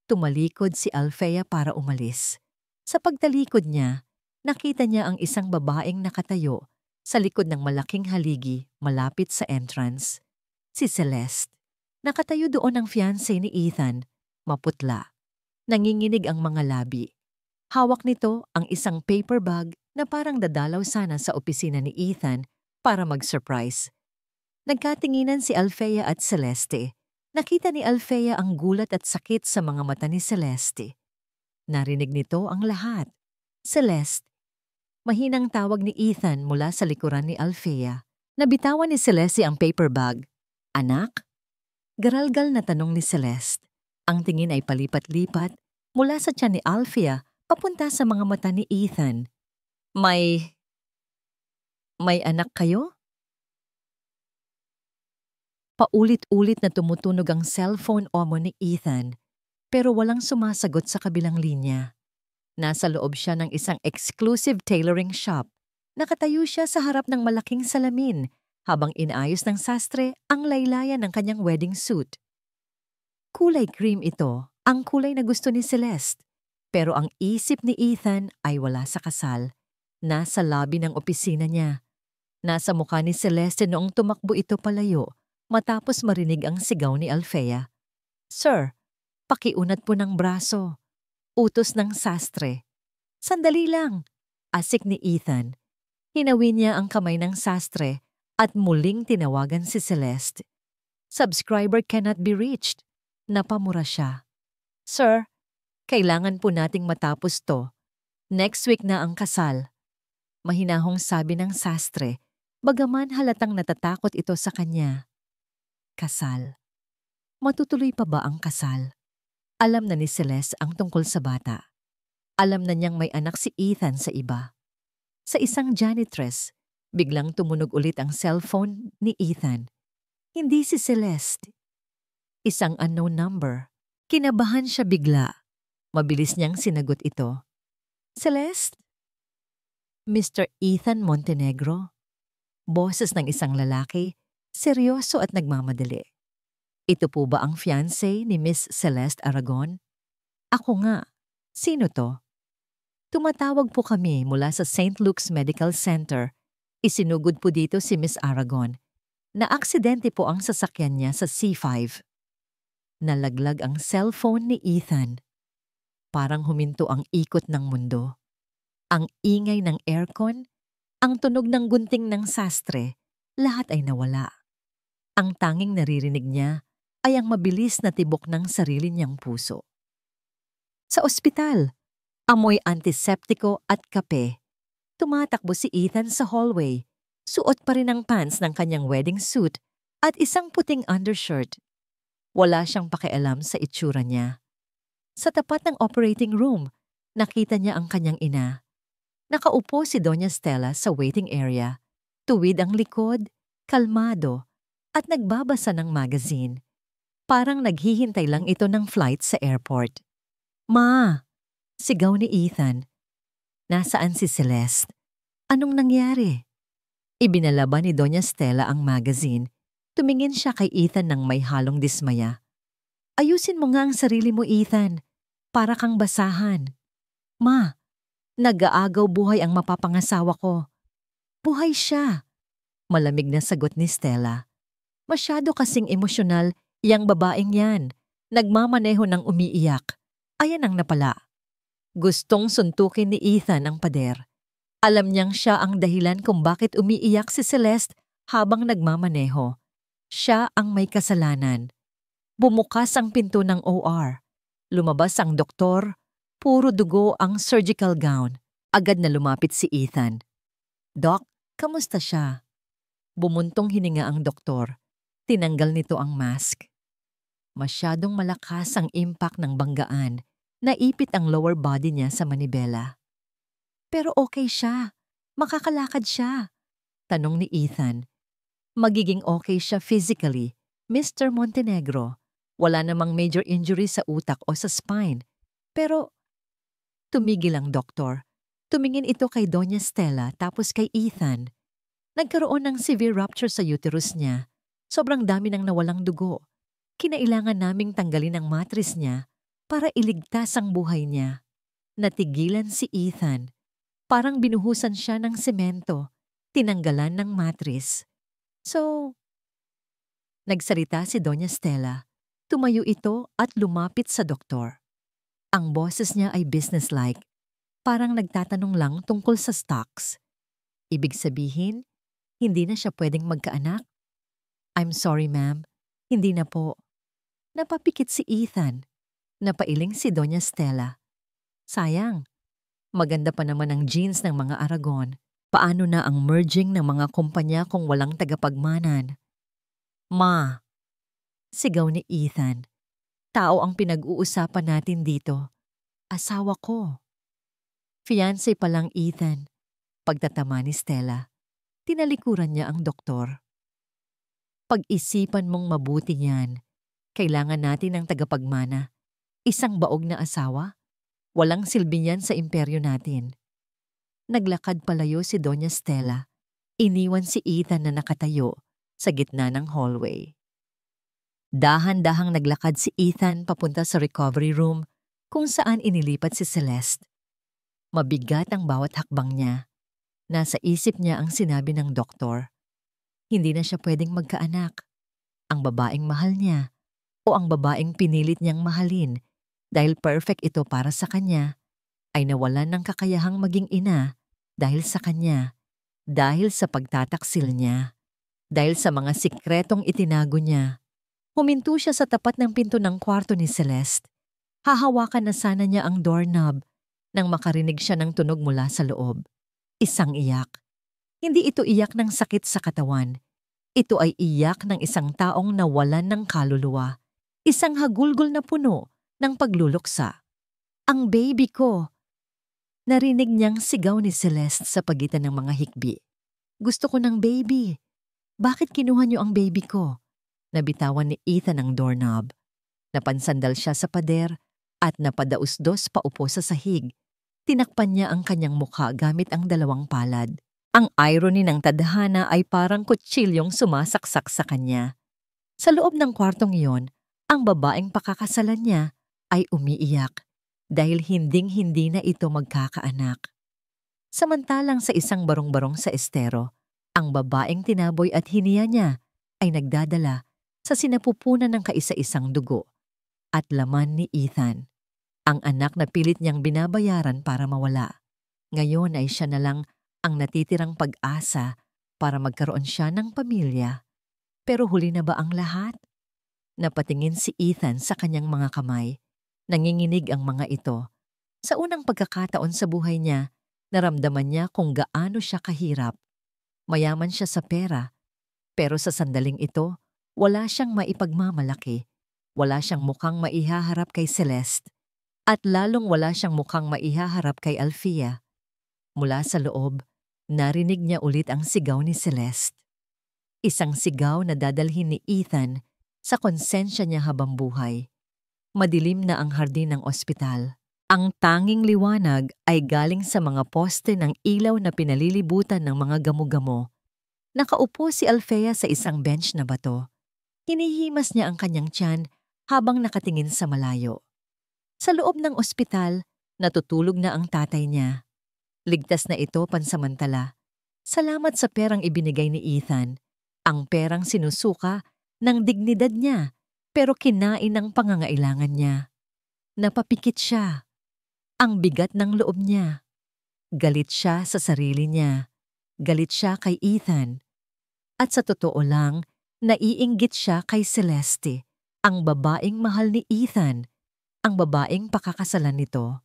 Tumalikod si Alfea para umalis. Sa pagtalikod niya, nakita niya ang isang babaeng nakatayo sa likod ng malaking haligi malapit sa entrance. Si Celeste. Nakatayo doon ang fiancé ni Ethan, maputla. Nanginginig ang mga labi. Hawak nito ang isang paper bag na parang dadalaw sana sa opisina ni Ethan para mag-surprise. Nagkatinginan si Alfea at Celeste. Nakita ni Alfea ang gulat at sakit sa mga mata ni Celeste. Narinig nito ang lahat. Celeste. Mahinang tawag ni Ethan mula sa likuran ni Alfea. Nabitawan ni Celeste ang paper bag. Anak? Garalgal na tanong ni Celeste. Ang tingin ay palipat-lipat mula sa tiyan ni Alfea papunta sa mga mata ni Ethan. May anak kayo? Paulit-ulit na tumutunog ang cellphone omo ni Ethan, pero walang sumasagot sa kabilang linya. Nasa loob siya ng isang exclusive tailoring shop. Nakatayo siya sa harap ng malaking salamin habang inaayos ng sastre ang laylayan ng kanyang wedding suit. Kulay cream ito, ang kulay na gusto ni Celeste. Pero ang isip ni Ethan ay wala sa kasal. Nasa lobby ng opisina niya. Nasa mukha ni Celeste noong tumakbo ito palayo matapos marinig ang sigaw ni Alfea. Sir, pakiunat po ng braso. Utos ng sastre. Sandali lang. Asik ni Ethan. Hinawin niya ang kamay ng sastre at muling tinawagan si Celeste. Subscriber cannot be reached. Napamura siya. Sir, kailangan po nating matapos to. Next week na ang kasal. Mahinahong sabi ng sastre, bagaman halatang natatakot ito sa kanya. Kasal. Matutuloy pa ba ang kasal? Alam na ni Celeste ang tungkol sa bata. Alam na niyang may anak si Ethan sa iba. Sa isang janitress, biglang tumunog ulit ang cellphone ni Ethan. Hindi si Celeste. Isang unknown number. Kinabahan siya bigla. Mabilis niyang sinagot ito. Celeste? Mr. Ethan Montenegro? Boses ng isang lalaki, seryoso at nagmamadali. Ito po ba ang fiancé ni Miss Celeste Aragon? Ako nga. Sino to? Tumatawag po kami mula sa St. Luke's Medical Center. Isinugod po dito si Miss Aragon. Naaksidente po ang sasakyan niya sa C5. Nalaglag ang cellphone ni Ethan. Parang huminto ang ikot ng mundo. Ang ingay ng aircon, ang tunog ng gunting ng sastre, lahat ay nawala. Ang tanging naririnig niya ay ang mabilis na tibok ng sarili niyang puso. Sa ospital, amoy antiseptiko at kape. Tumatakbo si Ethan sa hallway. Suot pa rin ang pants ng kanyang wedding suit at isang puting undershirt. Wala siyang pakialam sa itsura niya. Sa tapat ng operating room, nakita niya ang kanyang ina. Nakaupo si Doña Stella sa waiting area. Tuwid ang likod, kalmado, at nagbabasa ng magazine. Parang naghihintay lang ito ng flight sa airport. Ma! Sigaw ni Ethan. Nasaan si Celeste? Anong nangyari? Ibinalaba ni Doña Stella ang magazine. Tumingin siya kay Ethan ng may halong dismaya. Ayusin mo nga ang sarili mo, Ethan. Para kang basahan. Ma, nag-aagaw buhay ang mapapangasawa ko. Buhay siya. Malamig na sagot ni Stella. Masyado kasing emosyonal yang babaeng yan. Nagmamaneho ng umiiyak. Ayan ang napala. Gustong suntukin ni Ethan ang pader. Alam niyang siya ang dahilan kung bakit umiiyak si Celeste habang nagmamaneho. Siya ang may kasalanan. Bumukas ang pinto ng OR. Lumabas ang doktor. Puro dugo ang surgical gown. Agad na lumapit si Ethan. Doc, kamusta siya? Bumuntong hininga ang doktor. Tinanggal nito ang mask. Masyadong malakas ang impact ng banggaan. Naipit ang lower body niya sa manibela. Pero okay siya. Makakalakad siya. Tanong ni Ethan. Magiging okay siya physically, Mr. Montenegro. Wala namang major injury sa utak o sa spine. Pero, tumigil ang doktor. Tumingin ito kay Doña Stella tapos kay Ethan. Nagkaroon ng severe rupture sa uterus niya. Sobrang dami ng nawalang dugo. Kinailangan naming tanggalin ang mattress niya para iligtas ang buhay niya. Natigilan si Ethan. Parang binuhusan siya ng semento. Tinanggalan ng mattress. So, nagsalita si Doña Stella. Tumayo ito at lumapit sa doktor. Ang boses niya ay businesslike. Parang nagtatanong lang tungkol sa stocks. Ibig sabihin, hindi na siya pwedeng magkaanak? I'm sorry, ma'am. Hindi na po. Napapikit si Ethan. Napailing si Doña Stella. Sayang. Maganda pa naman ang genes ng mga Aragon. Paano na ang merging ng mga kumpanya kung walang tagapagmanan? Ma! Sigaw ni Ethan. Tao ang pinag-uusapan natin dito. Asawa ko. Fiancé pa lang, Ethan. Pagtatama ni Stella. Tinalikuran niya ang doktor. Pag-isipan mong mabuti niyan. Kailangan natin ng tagapagmana. Isang baog na asawa? Walang silbi niyan sa imperyo natin. Naglakad palayo si Doña Stella. Iniwan si Ethan na nakatayo sa gitna ng hallway. Dahan-dahang naglakad si Ethan papunta sa recovery room kung saan inilipat si Celeste. Mabigat ang bawat hakbang niya. Nasa isip niya ang sinabi ng doktor. Hindi na siya pwedeng magkaanak. Ang babaeng mahal niya o ang babaeng pinilit niyang mahalin dahil perfect ito para sa kanya ay nawalan ng kakayahang maging ina dahil sa kanya. Dahil sa pagtataksil niya, dahil sa mga sikretong itinago niya, huminto siya sa tapat ng pinto ng kwarto ni Celeste. Hahawakan na sana niya ang doorknob nang makarinig siya ng tunog mula sa loob. Isang iyak. Hindi ito iyak ng sakit sa katawan. Ito ay iyak ng isang taong nawalan ng kaluluwa. Isang hagulgol na puno ng pagluluksa. Ang baby ko! Narinig niyang sigaw ni Celeste sa pagitan ng mga hikbi. Gusto ko ng baby. Bakit kinuha niyo ang baby ko? Nabitawan ni Ethan ang doorknob. Napansandal siya sa pader at napadausdos paupo sa sahig. Tinakpan niya ang kanyang mukha gamit ang dalawang palad. Ang irony ng tadhana ay parang kutsilyong sumasaksak sa kanya. Sa loob ng kwartong iyon, ang babaeng pakakasalan niya ay umiiyak dahil hinding-hindi na ito magkakaanak. Samantalang sa isang barong-barong sa estero, ang babaeng tinaboy at hiniya niya ay nagdadala sa sinapupunan ng kaisa-isang dugo at laman ni Ethan, ang anak na pilit niyang binabayaran para mawala. Ngayon ay siya na lang ang natitirang pag-asa para magkaroon siya ng pamilya. Pero huli na ba ang lahat? Napatingin si Ethan sa kanyang mga kamay. Nanginginig ang mga ito. Sa unang pagkakataon sa buhay niya, naramdaman niya kung gaano siya kahirap. Mayaman siya sa pera, pero sa sandaling ito, wala siyang maipagmamalaki. Wala siyang mukhang maihaharap kay Celeste. At lalong wala siyang mukhang maihaharap kay Alfea. Mula sa loob, narinig niya ulit ang sigaw ni Celeste. Isang sigaw na dadalhin ni Ethan sa konsensya niya habang buhay. Madilim na ang hardin ng ospital. Ang tanging liwanag ay galing sa mga poste ng ilaw na pinalilibutan ng mga gamo-gamo. Nakaupo si Alfea sa isang bench na bato. Hinihimas niya ang kanyang tiyan habang nakatingin sa malayo. Sa loob ng ospital, natutulog na ang tatay niya. Ligtas na ito pansamantala. Salamat sa perang ibinigay ni Ethan. Ang perang sinusuka ng dignidad niya, pero kinain ng pangangailangan niya. Napapikit siya. Ang bigat ng loob niya. Galit siya sa sarili niya. Galit siya kay Ethan. At sa totoo lang, naiinggit siya kay Celeste, ang babaeng mahal ni Ethan, ang babaeng pakakasalan nito.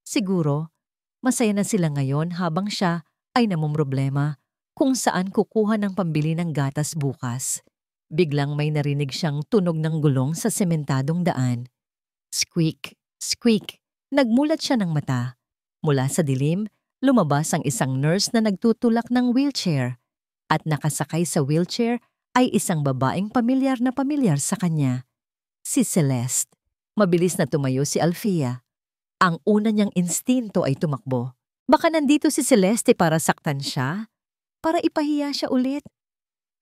Siguro, masaya na sila ngayon habang siya ay namumroblema kung saan kukuha ng pambili ng gatas bukas. Biglang may narinig siyang tunog ng gulong sa sementadong daan. Squeak, squeak. Nagmulat siya ng mata. Mula sa dilim, lumabas ang isang nurse na nagtutulak ng wheelchair. At nakasakay sa wheelchair ay isang babaeng pamilyar na pamilyar sa kanya. Si Celeste. Mabilis na tumayo si Alfea. Ang una niyang instinto ay tumakbo. Baka nandito si Celeste para saktan siya? Para ipahiya siya ulit?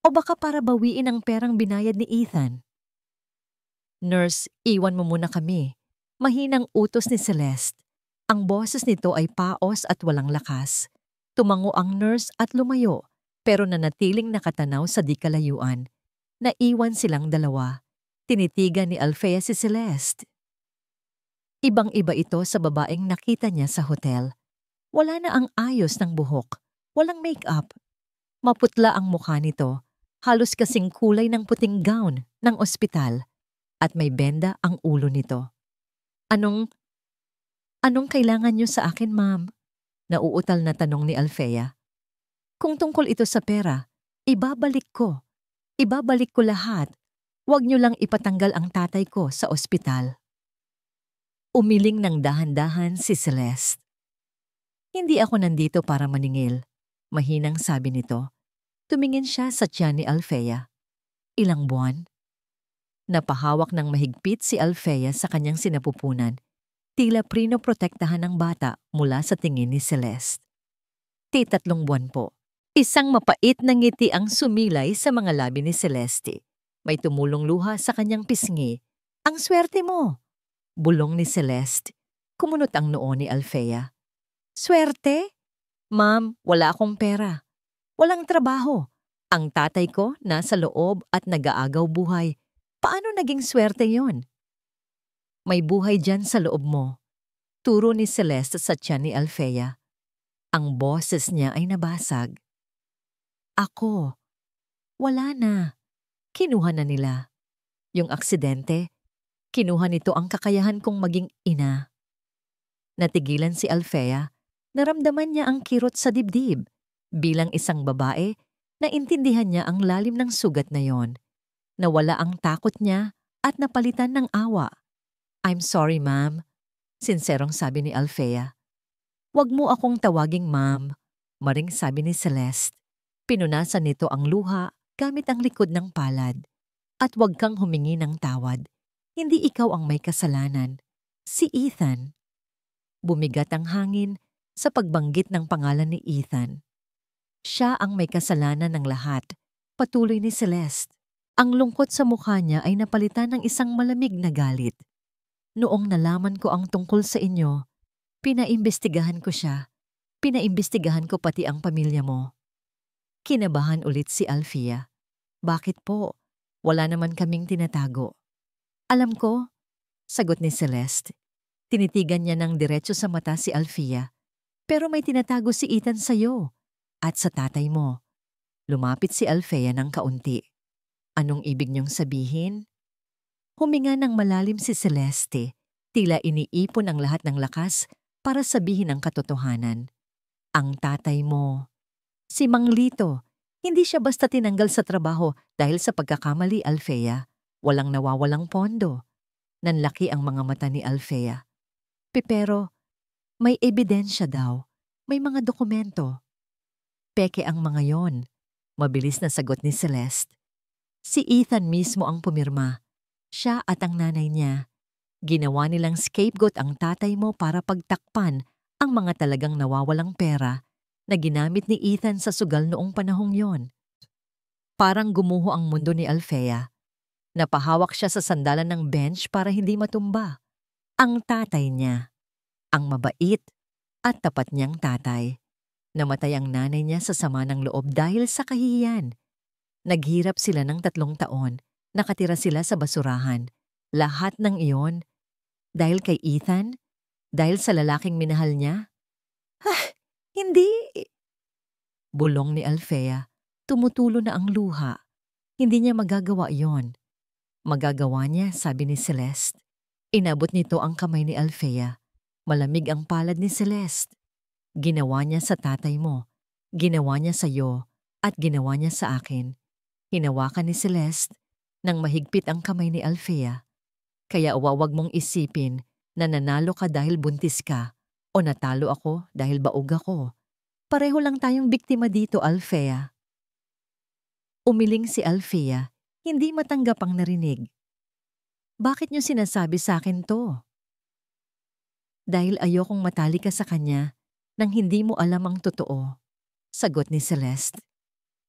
O baka para bawiin ang perang binayad ni Ethan? Nurse, iwan mo muna kami. Mahinang utos ni Celeste. Ang boses nito ay paos at walang lakas. Tumango ang nurse at lumayo, pero nanatiling nakatanaw sa di kalayuan. Naiwan silang dalawa. Tinitigan ni Alfea si Celeste. Ibang-iba ito sa babaeng nakita niya sa hotel. Wala na ang ayos ng buhok. Walang make-up. Maputla ang mukha nito. Halos kasing kulay ng puting gown ng ospital. At may benda ang ulo nito. Anong kailangan niyo sa akin, ma'am? Nauutal na tanong ni Alfea. Kung tungkol ito sa pera, ibabalik ko. Ibabalik ko lahat. Huwag niyo lang ipatanggal ang tatay ko sa ospital. Umiling ng dahan-dahan si Celeste. Hindi ako nandito para maningil. Mahinang sabi nito. Tumingin siya sa tiyan ni Alfea. Ilang buwan? Napahawak ng mahigpit si Alfea sa kanyang sinapupunan. Tila prinoprotektahan ng bata mula sa tingin ni Celeste. 3 buwan po. Isang mapait na ngiti ang sumilay sa mga labi ni Celeste. May tumulong luha sa kanyang pisngi. Ang swerte mo! Bulong ni Celeste. Kumunot ang noo ni Alfea. Swerte? Ma'am, wala akong pera. Walang trabaho. Ang tatay ko nasa loob at nag-aagaw buhay. Paano naging swerte yon? May buhay dyan sa loob mo. Turo ni Celeste sa tiyan ni Alfea. Ang boses niya ay nabasag. Ako. Wala na. Kinuha na nila. Yung aksidente, kinuha nito ang kakayahan kong maging ina. Natigilan si Alfea. Naramdaman niya ang kirot sa dibdib. Bilang isang babae, naintindihan niya ang lalim ng sugat na yon. Nawala ang takot niya at napalitan ng awa. I'm sorry, ma'am. Sinserong sabi ni Alfea. Huwag mo akong tawaging ma'am. Maring sabi ni Celeste. Pinunasan nito ang luha gamit ang likod ng palad. At huwag kang humingi ng tawad. Hindi ikaw ang may kasalanan. Si Ethan. Bumigat ang hangin sa pagbanggit ng pangalan ni Ethan. Siya ang may kasalanan ng lahat, patuloy ni Celeste. Ang lungkot sa mukha niya ay napalitan ng isang malamig na galit. Noong nalaman ko ang tungkol sa inyo, pinaimbestigahan ko siya. Pinaimbestigahan ko pati ang pamilya mo. Kinabahan ulit si Alfea. Bakit po? Wala naman kaming tinatago. Alam ko, sagot ni Celeste. Tinitigan niya ng diretso sa mata si Alfea. Pero may tinatago si Ethan sa'yo at sa tatay mo. Lumapit si Alfea ng kaunti. Anong ibig niyong sabihin? Huminga ng malalim si Celeste. Tila iniipon ang lahat ng lakas para sabihin ang katotohanan. Ang tatay mo. Si Mang Lito. Hindi siya basta tinanggal sa trabaho dahil sa pagkakamali, Alfea. Walang nawawalang pondo. Nanlaki ang mga mata ni Alfea. Pero may ebidensya daw. May mga dokumento. Peke ang mga yon. Mabilis na sagot ni Celeste. Si Ethan mismo ang pumirma. Siya at ang nanay niya. Ginawa nilang scapegoat ang tatay mo para pagtakpan ang mga talagang nawawalang pera na ginamit ni Ethan sa sugal noong panahong yon. Parang gumuho ang mundo ni Alfea. Napahawak siya sa sandalan ng bench para hindi matumba. Ang tatay niya. Ang mabait at tapat niyang tatay. Namatay ang nanay niya sa sama ng loob dahil sa kahihiyan. Naghirap sila ng 3 taon. Nakatira sila sa basurahan. Lahat ng iyon. Dahil kay Ethan? Dahil sa lalaking minahal niya? Hindi. Bulong ni Alfea. Tumutulo na ang luha. Hindi niya magagawa yon. Magagawa niya, sabi ni Celeste. Inabot nito ang kamay ni Alfea. Malamig ang palad ni Celeste. Ginawa niya sa tatay mo. Ginawa niya sa iyo. At ginawa niya sa akin. Hinawakan ni Celeste nang mahigpit ang kamay ni Alfea. Kaya wag mong isipin na nanalo ka dahil buntis ka o natalo ako dahil baog ako. Pareho lang tayong biktima dito, Alfea. Umiling si Alfea, hindi matanggap ang narinig. Bakit niyo sinasabi sa akin to? Dahil ayokong matali ka sa kanya nang hindi mo alam ang totoo, sagot ni Celeste.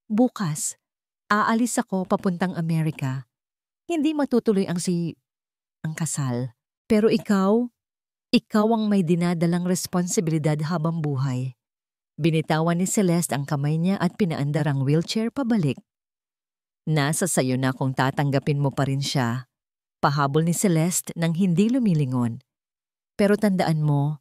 Bukas, aalis ako papuntang Amerika. Hindi matutuloy ang kasal. Pero ikaw ang may dinadalang responsibilidad habang buhay. Binitawan ni Celeste ang kamay niya at pinaandar ang wheelchair pabalik. Nasa sayo na kung tatanggapin mo pa rin siya. Pahabol ni Celeste nang hindi lumilingon. Pero tandaan mo,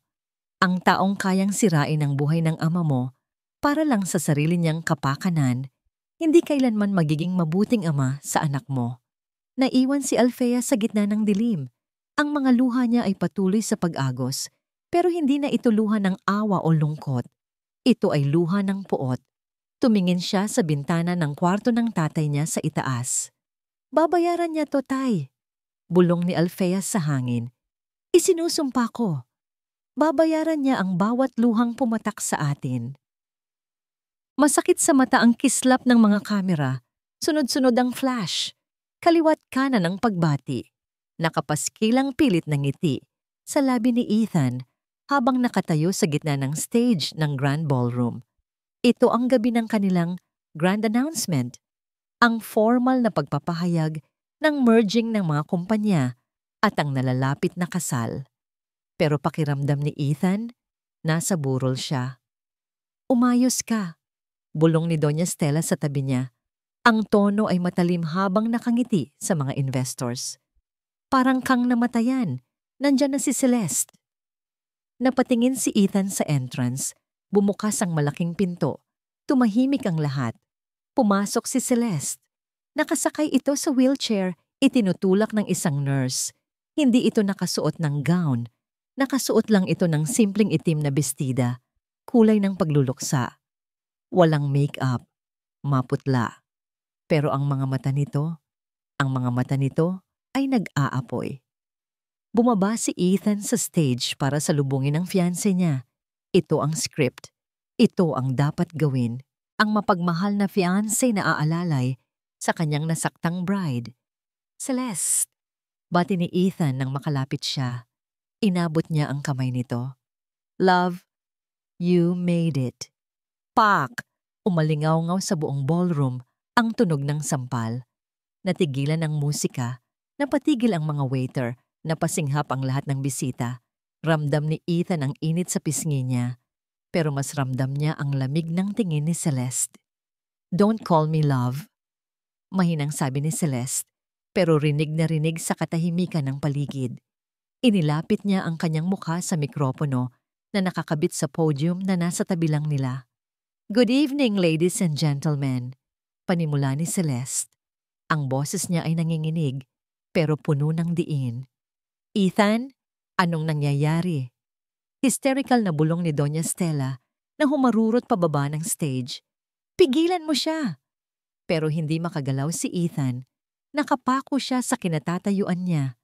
ang taong kayang sirain ang buhay ng ama mo para lang sa sarili niyang kapakanan, hindi kailanman magiging mabuting ama sa anak mo. Naiwan si Alfea sa gitna ng dilim. Ang mga luha niya ay patuloy sa pag-agos, pero hindi na ito luha ng awa o lungkot. Ito ay luha ng puot. Tumingin siya sa bintana ng kwarto ng tatay niya sa itaas. Babayaran niya to, tay. Bulong ni Alfea sa hangin. Isinusumpa ko. Babayaran niya ang bawat luhang pumatak sa atin. Masakit sa mata ang kislap ng mga kamera. Sunod-sunod ang flash. Kaliwat kanan ang pagbati. Nakapaskilang pilit ng ngiti sa labi ni Ethan habang nakatayo sa gitna ng stage ng Grand Ballroom. Ito ang gabi ng kanilang grand announcement, ang formal na pagpapahayag ng merging ng mga kumpanya at ang nalalapit na kasal. Pero pakiramdam ni Ethan, nasa burol siya. Umayos ka, bulong ni Doña Stella sa tabi niya. Ang tono ay matalim habang nakangiti sa mga investors. Parang kang namatayan, nandyan na si Celeste. Napatingin si Ethan sa entrance, bumukas ang malaking pinto, tumahimik ang lahat. Pumasok si Celeste. Nakasakay ito sa wheelchair, itinutulak ng isang nurse. Hindi ito nakasuot ng gown. Nakasuot lang ito ng simpleng itim na bestida, kulay ng pagluluksa. Walang make-up, maputla. Pero ang mga mata nito ay nag-aapoy. Bumaba si Ethan sa stage para salubungin ang fiancé niya. Ito ang script. Ito ang dapat gawin. Ang mapagmahal na fiancé na aalalay sa kanyang nasaktang bride. Celeste, bati ni Ethan nang makalapit siya. Inabot niya ang kamay nito. Love, you made it. Pak! Umalingaw-ngaw sa buong ballroom ang tunog ng sampal. Natigilan ang musika, napatigil ang mga waiter, napasinghap ang lahat ng bisita. Ramdam ni Ethan ang init sa pisngi niya, pero mas ramdam niya ang lamig ng tingin ni Celeste. Don't call me love, mahinang sabi ni Celeste, pero rinig na rinig sa katahimikan ng paligid. Inilapit niya ang kanyang mukha sa mikropono na nakakabit sa podium na nasa tabi lang nila. Good evening, ladies and gentlemen, panimula ni Celeste. Ang boses niya ay nanginginig, pero puno ng diin. Ethan, anong nangyayari? Hysterical na bulong ni Doña Stella na humarurot pababa ng stage. Pigilan mo siya! Pero hindi makagalaw si Ethan. Nakapako siya sa kinatatayuan niya.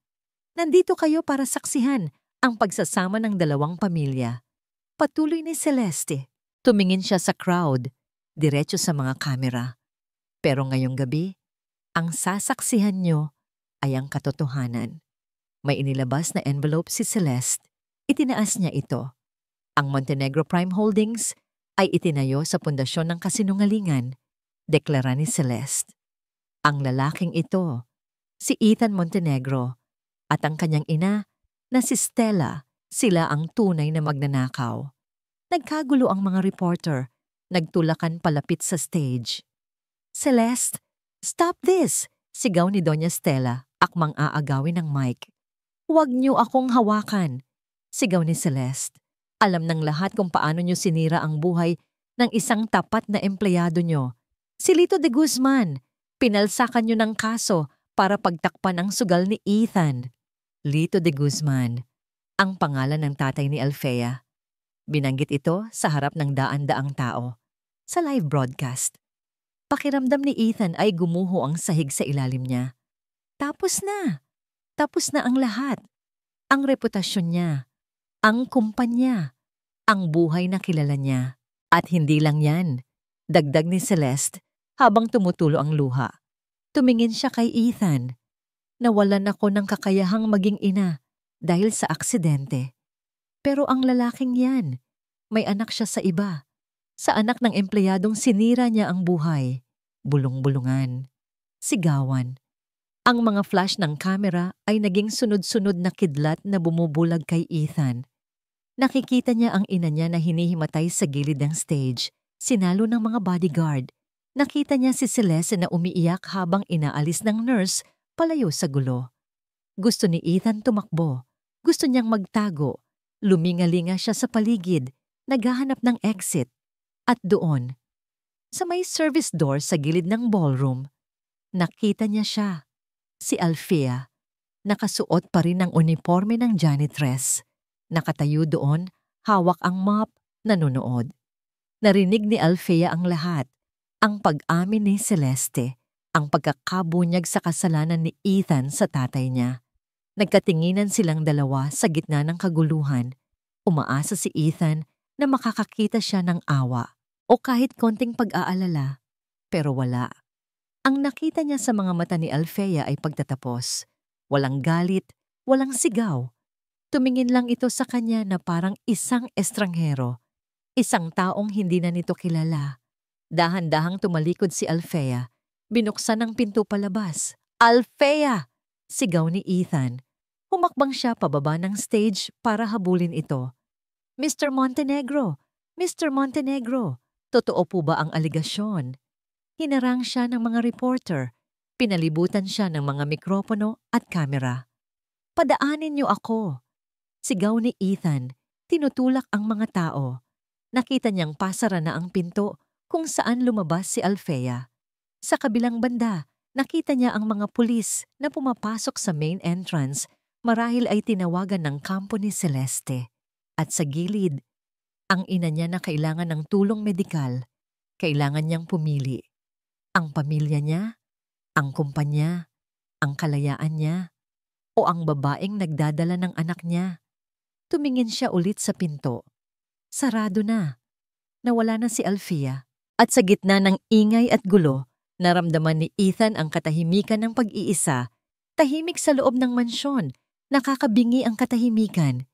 Nandito kayo para saksihan ang pagsasama ng dalawang pamilya. Patuloy ni Celeste. Tumingin siya sa crowd, diretso sa mga kamera. Pero ngayong gabi, ang sasaksihan niyo ay ang katotohanan. May inilabas na envelope si Celeste. Itinaas niya ito. Ang Montenegro Prime Holdings ay itinayo sa pundasyon ng kasinungalingan, deklara ni Celeste. Ang lalaking ito, si Ethan Montenegro, at ang kanyang ina na si Stella, sila ang tunay na magnanakaw. Nagkagulo ang mga reporter, nagtulakan palapit sa stage. Celeste, stop this! Sigaw ni Doña Stella, akmang aagawin ng mic. Huwag niyo akong hawakan, sigaw ni Celeste. Alam ng lahat kung paano niyo sinira ang buhay ng isang tapat na empleyado niyo. Si Lito de Guzman, pinalsakan niyo ng kaso para pagtakpan ang sugal ni Ethan. Lito de Guzman, ang pangalan ng tatay ni Alfea. Binanggit ito sa harap ng daan-daang tao, sa live broadcast. Pakiramdam ni Ethan ay gumuho ang sahig sa ilalim niya. Tapos na ang lahat. Ang reputasyon niya, ang kumpanya, ang buhay na kilala niya. At hindi lang yan, dagdag ni Celeste habang tumutulo ang luha. Tumingin siya kay Ethan. Nawalan ako ng kakayahang maging ina dahil sa aksidente. Pero ang lalaking yan, may anak siya sa iba. Sa anak ng empleyadong sinira niya ang buhay. Bulong-bulungan. Sigawan. Ang mga flash ng kamera ay naging sunod-sunod na kidlat na bumubulag kay Ethan. Nakikita niya ang ina niya na hinihimatay sa gilid ng stage, sinalo ng mga bodyguard. Nakita niya si Celeste na umiiyak habang inaalis ng nurse palayo sa gulo. Gusto ni Ethan tumakbo. Gusto niyang magtago. Lumingalinga siya sa paligid, naghahanap ng exit. At doon, sa may service door sa gilid ng ballroom, nakita niya siya, si Alfea. Nakasuot pa rin ang uniforme ng janitress. Nakatayo doon, hawak ang mop, nanonood. Narinig ni Alfea ang lahat, ang pag-amin ni Celeste, ang pagkakabunyag sa kasalanan ni Ethan sa tatay niya. Nagkatinginan silang dalawa sa gitna ng kaguluhan. Umaasa si Ethan na makakakita siya ng awa o kahit konting pag-aalala. Pero wala. Ang nakita niya sa mga mata ni Alfea ay pagtatapos. Walang galit, walang sigaw. Tumingin lang ito sa kanya na parang isang estranghero. Isang taong hindi na nito kilala. Dahan-dahang tumalikod si Alfea. Binuksan ang pinto palabas. Alfea! Sigaw ni Ethan. Humakbang siya pababa ng stage para habulin ito. Mr. Montenegro! Mr. Montenegro! Totoo po ba ang aligasyon? Hinarang siya ng mga reporter. Pinalibutan siya ng mga mikropono at kamera. Padaanin niyo ako! Sigaw ni Ethan. Tinutulak ang mga tao. Nakita niyang pasara na ang pinto kung saan lumabas si Alfea. Sa kabilang banda, nakita niya ang mga pulis na pumapasok sa main entrance marahil ay tinawagan ng kampo ni Celeste. At sa gilid, ang ina niya na kailangan ng tulong medikal. Kailangan niyang pumili. Ang pamilya niya, ang kumpanya, ang kalayaan niya, o ang babaeng nagdadala ng anak niya. Tumingin siya ulit sa pinto. Sarado na. Nawala na si Alfea. At sa gitna ng ingay at gulo, naramdaman ni Ethan ang katahimikan ng pag-iisa. Tahimik sa loob ng mansyon. Nakakabingi ang katahimikan.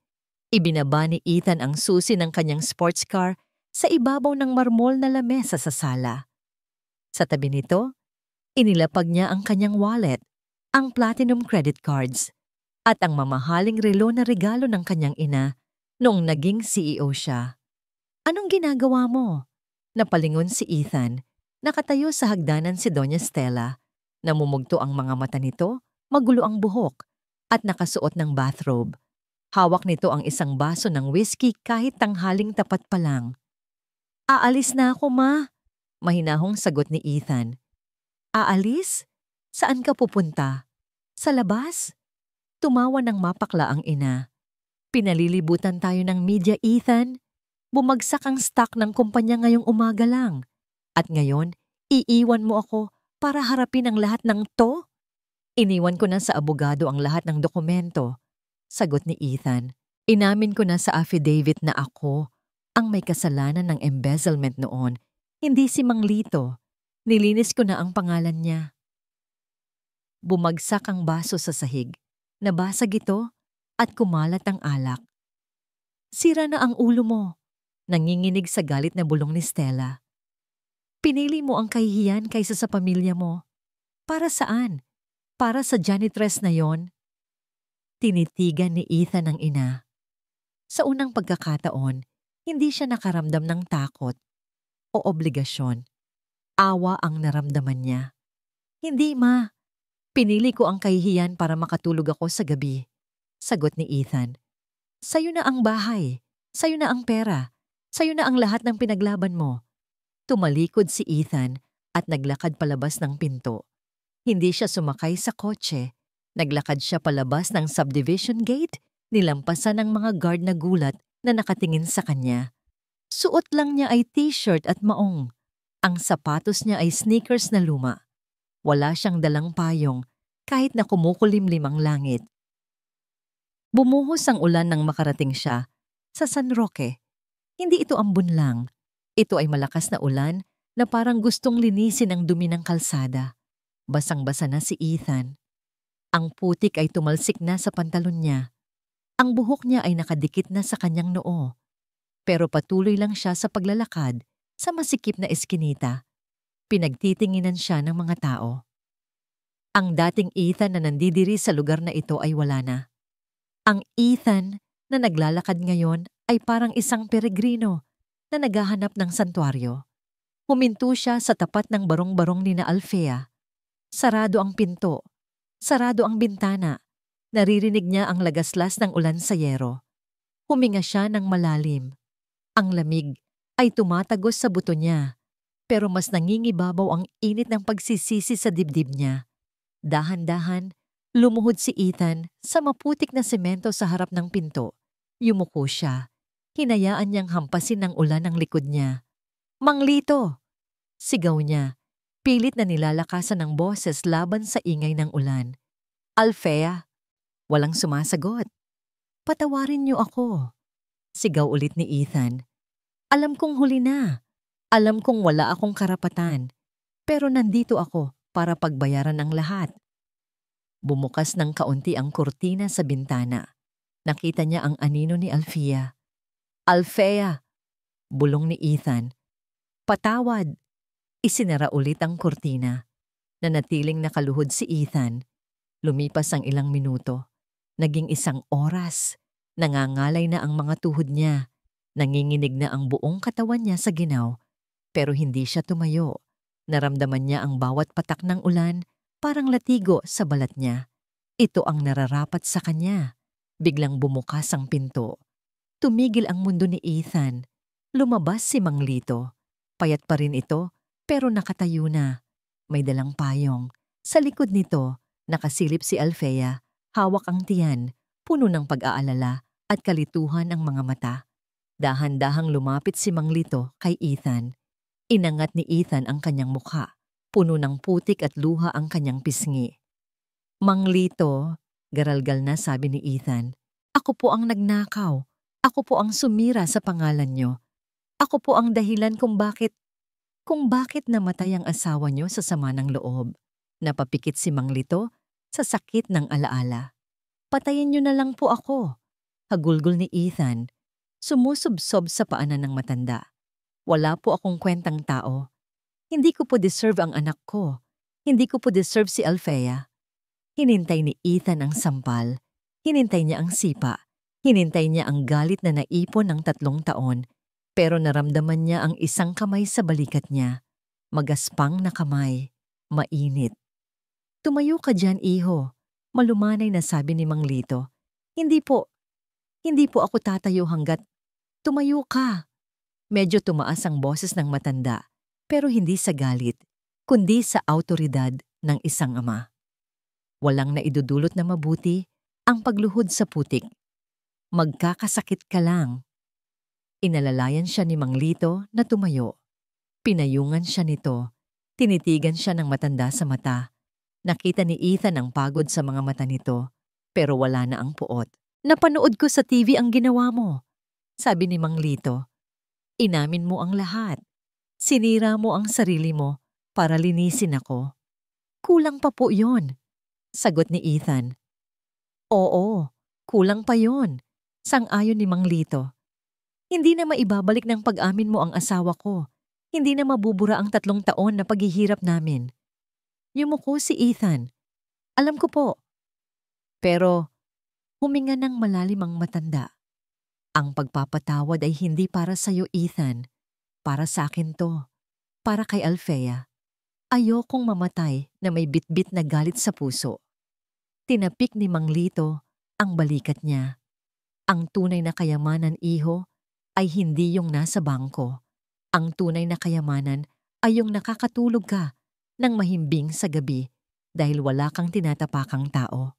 Ibinaba ni Ethan ang susi ng kanyang sports car sa ibabaw ng marmol na lamesa sa sala. Sa tabi nito, inilapag niya ang kanyang wallet, ang platinum credit cards, at ang mamahaling relo na regalo ng kanyang ina noong naging CEO siya. Anong ginagawa mo? Napalingon si Ethan. Nakatayo sa hagdanan si Doña Stella. Namumugto ang mga mata nito, magulo ang buhok, at nakasuot ng bathrobe. Hawak nito ang isang baso ng whiskey kahit tanghaling tapat pa lang. Aalis na ako, ma. Mahinahong sagot ni Ethan. Aalis? Saan ka pupunta? Sa labas? Tumawa ng mapakla ang ina. Pinalilibutan tayo ng media, Ethan. Bumagsak ang stock ng kumpanya ngayong umaga lang. At ngayon, iiwan mo ako para harapin ang lahat ng to? Iniwan ko na sa abogado ang lahat ng dokumento. Sagot ni Ethan. Inamin ko na sa affidavit na ako ang may kasalanan ng embezzlement noon, hindi si Mang Lito. Nilinis ko na ang pangalan niya. Bumagsak ang baso sa sahig. Nabasag ito at kumalat ang alak. Sira na ang ulo mo. Nanginginig sa galit na bulong ni Stella. Pinili mo ang kahihiyan kaysa sa pamilya mo. Para saan? Para sa janitress na yon? Tinitigan ni Ethan ang ina. Sa unang pagkakataon, hindi siya nakaramdam ng takot o obligasyon. Awa ang naramdaman niya. Hindi, ma. Pinili ko ang kahihiyan para makatulog ako sa gabi. Sagot ni Ethan. Sa'yo na ang bahay. Sa'yo na ang pera. Sa'yo na ang lahat ng pinaglaban mo. Tumalikod si Ethan at naglakad palabas ng pinto. Hindi siya sumakay sa kotse. Naglakad siya palabas ng subdivision gate, nilampasan ng mga guard na gulat na nakatingin sa kanya. Suot lang niya ay t-shirt at maong. Ang sapatos niya ay sneakers na luma. Wala siyang dalang payong kahit na kumukulimlim ang langit. Bumuhos ang ulan nang makarating siya sa San Roque. Hindi ito ambon lang. Ito ay malakas na ulan na parang gustong linisin ang dumi ng kalsada. Basang-basa na si Ethan. Ang putik ay tumalsik na sa pantalon niya. Ang buhok niya ay nakadikit na sa kanyang noo. Pero patuloy lang siya sa paglalakad sa masikip na eskinita. Pinagtitinginan siya ng mga tao. Ang dating Ethan na nandidiri sa lugar na ito ay wala na. Ang Ethan na naglalakad ngayon ay parang isang peregrino na naghahanap ng santuaryo. Huminto siya sa tapat ng barong-barong ni na Alfea. Sarado ang pinto. Sarado ang bintana. Naririnig niya ang lagaslas ng ulan sa yero. Huminga siya ng malalim. Ang lamig ay tumatagos sa buto niya, pero mas nangingibabaw ang init ng pagsisisi sa dibdib niya. Dahan-dahan, lumuhod si Ethan sa maputik na semento sa harap ng pinto. Yumuko siya. Hinayaan niyang hampasin ng ulan ang likod niya. Mang Lito! Sigaw niya. Pilit na nilalakasan ng boses laban sa ingay ng ulan. Alfea! Walang sumasagot. Patawarin niyo ako. Sigaw ulit ni Ethan. Alam kong huli na. Alam kong wala akong karapatan. Pero nandito ako para pagbayaran ang lahat. Bumukas ng kaunti ang kurtina sa bintana. Nakita niya ang anino ni Alfea. Alfea! Bulong ni Ethan. Patawad! Isinara ulit ang kurtina. Nanatiling nakaluhod si Ethan. Lumipas ang ilang minuto. Naging 1 oras. Nangangalay na ang mga tuhod niya. Nanginginig na ang buong katawan niya sa ginaw. Pero hindi siya tumayo. Naramdaman niya ang bawat patak ng ulan, parang latigo sa balat niya. Ito ang nararapat sa kanya. Biglang bumukas ang pinto. Tumigil ang mundo ni Ethan. Lumabas si Mang Lito. Payat pa rin ito, pero nakatayo na. may dalang payong. Sa likod nito, nakasilip si Alfea, hawak ang tiyan, puno ng pag-aalala at kalituhan ang mga mata. Dahan-dahang lumapit si Mang Lito kay Ethan. Inangat ni Ethan ang kanyang mukha. Puno ng putik at luha ang kanyang pisngi. Mang Lito, garalgal na sabi ni Ethan, ako po ang nagnakaw. Ako po ang sumira sa pangalan niyo. Ako po ang dahilan kung bakit namatay ang asawa niyo sa sama ng loob. Napapikit si Mang Lito sa sakit ng alaala. Patayin niyo na lang po ako. Hagulgol ni Ethan. Sumusubsob sa paanan ng matanda. Wala po akong kwentang tao. Hindi ko po deserve ang anak ko. Hindi ko po deserve si Alfea. Hinintay ni Ethan ang sampal. Hinintay niya ang sipa. Hinintay niya ang galit na naipon ng 3 taon. Pero naramdaman niya ang isang kamay sa balikat niya. Magaspang na kamay. Mainit. Tumayo ka dyan, iho. Malumanay na sabi ni Mang Lito. Hindi po ako tatayo hanggat tumayo ka. Medyo tumaas ang boses ng matanda, pero hindi sa galit, kundi sa awtoridad ng isang ama. Walang naidudulot na mabuti ang pagluhod sa putik. Magkakasakit ka lang. Inalalayan siya ni Mang Lito na tumayo. Pinayungan siya nito. Tinitigan siya ng matanda sa mata. Nakita ni Ethan ang pagod sa mga mata nito, pero wala na ang puot. Napanood ko sa TV ang ginawa mo, sabi ni Mang Lito. Inamin mo ang lahat. Sinira mo ang sarili mo para linisin ako. Kulang pa po yon, sagot ni Ethan. Oo, kulang pa yon, sang-ayon ni Mang Lito. Hindi na maibabalik ng pag-amin mo ang asawa ko. Hindi na mabubura ang 3 taon na paghihirap namin. Yumuko si Ethan. Alam ko po. Pero huminga ng malalim ang matanda. Ang pagpapatawad ay hindi para sa'yo, Ethan. Para sa akin to. Para kay Alfea. Ayokong mamatay na may bitbit na galit sa puso. Tinapik ni Mang Lito ang balikat niya. Ang tunay na kayamanan, iho, ay hindi yung nasa bangko. Ang tunay na kayamanan ay yung nakakatulog ka ng mahimbing sa gabi dahil wala kang tinatapakang tao.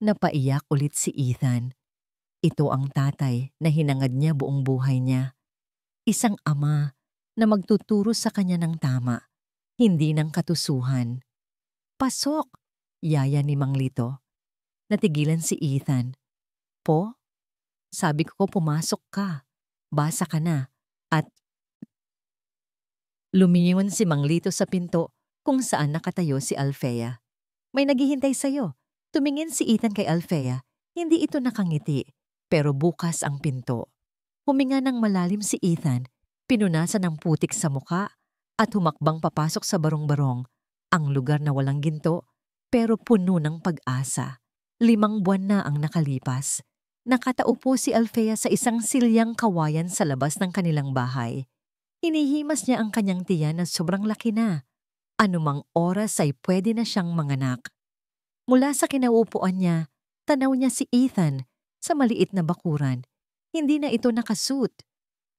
Napaiyak ulit si Ethan. Ito ang tatay na hinangad niya buong buhay niya. Isang ama na magtuturo sa kanya ng tama, hindi ng katusuhan. Pasok, yaya ni Mang Lito. Natigilan si Ethan. Po? Sabi ko pumasok ka. Basa ka na. At lumingon si Mang Lito sa pinto kung saan nakatayo si Alfea. May naghihintay sa'yo. Tumingin si Ethan kay Alfea. Hindi ito nakangiti, pero bukas ang pinto. Huminga ng malalim si Ethan, pinunasan ng putik sa muka at humakbang papasok sa barong-barong, ang lugar na walang ginto pero puno ng pag-asa. 5 buwan na ang nakalipas. Nakataupo si Alfea sa isang silyang kawayan sa labas ng kanilang bahay. Hinihimas niya ang kanyang tiyan na sobrang laki na. Anumang oras ay pwede na siyang manganak. Mula sa kinauupuan niya, tanaw niya si Ethan sa maliit na bakuran. Hindi na ito nakasuot.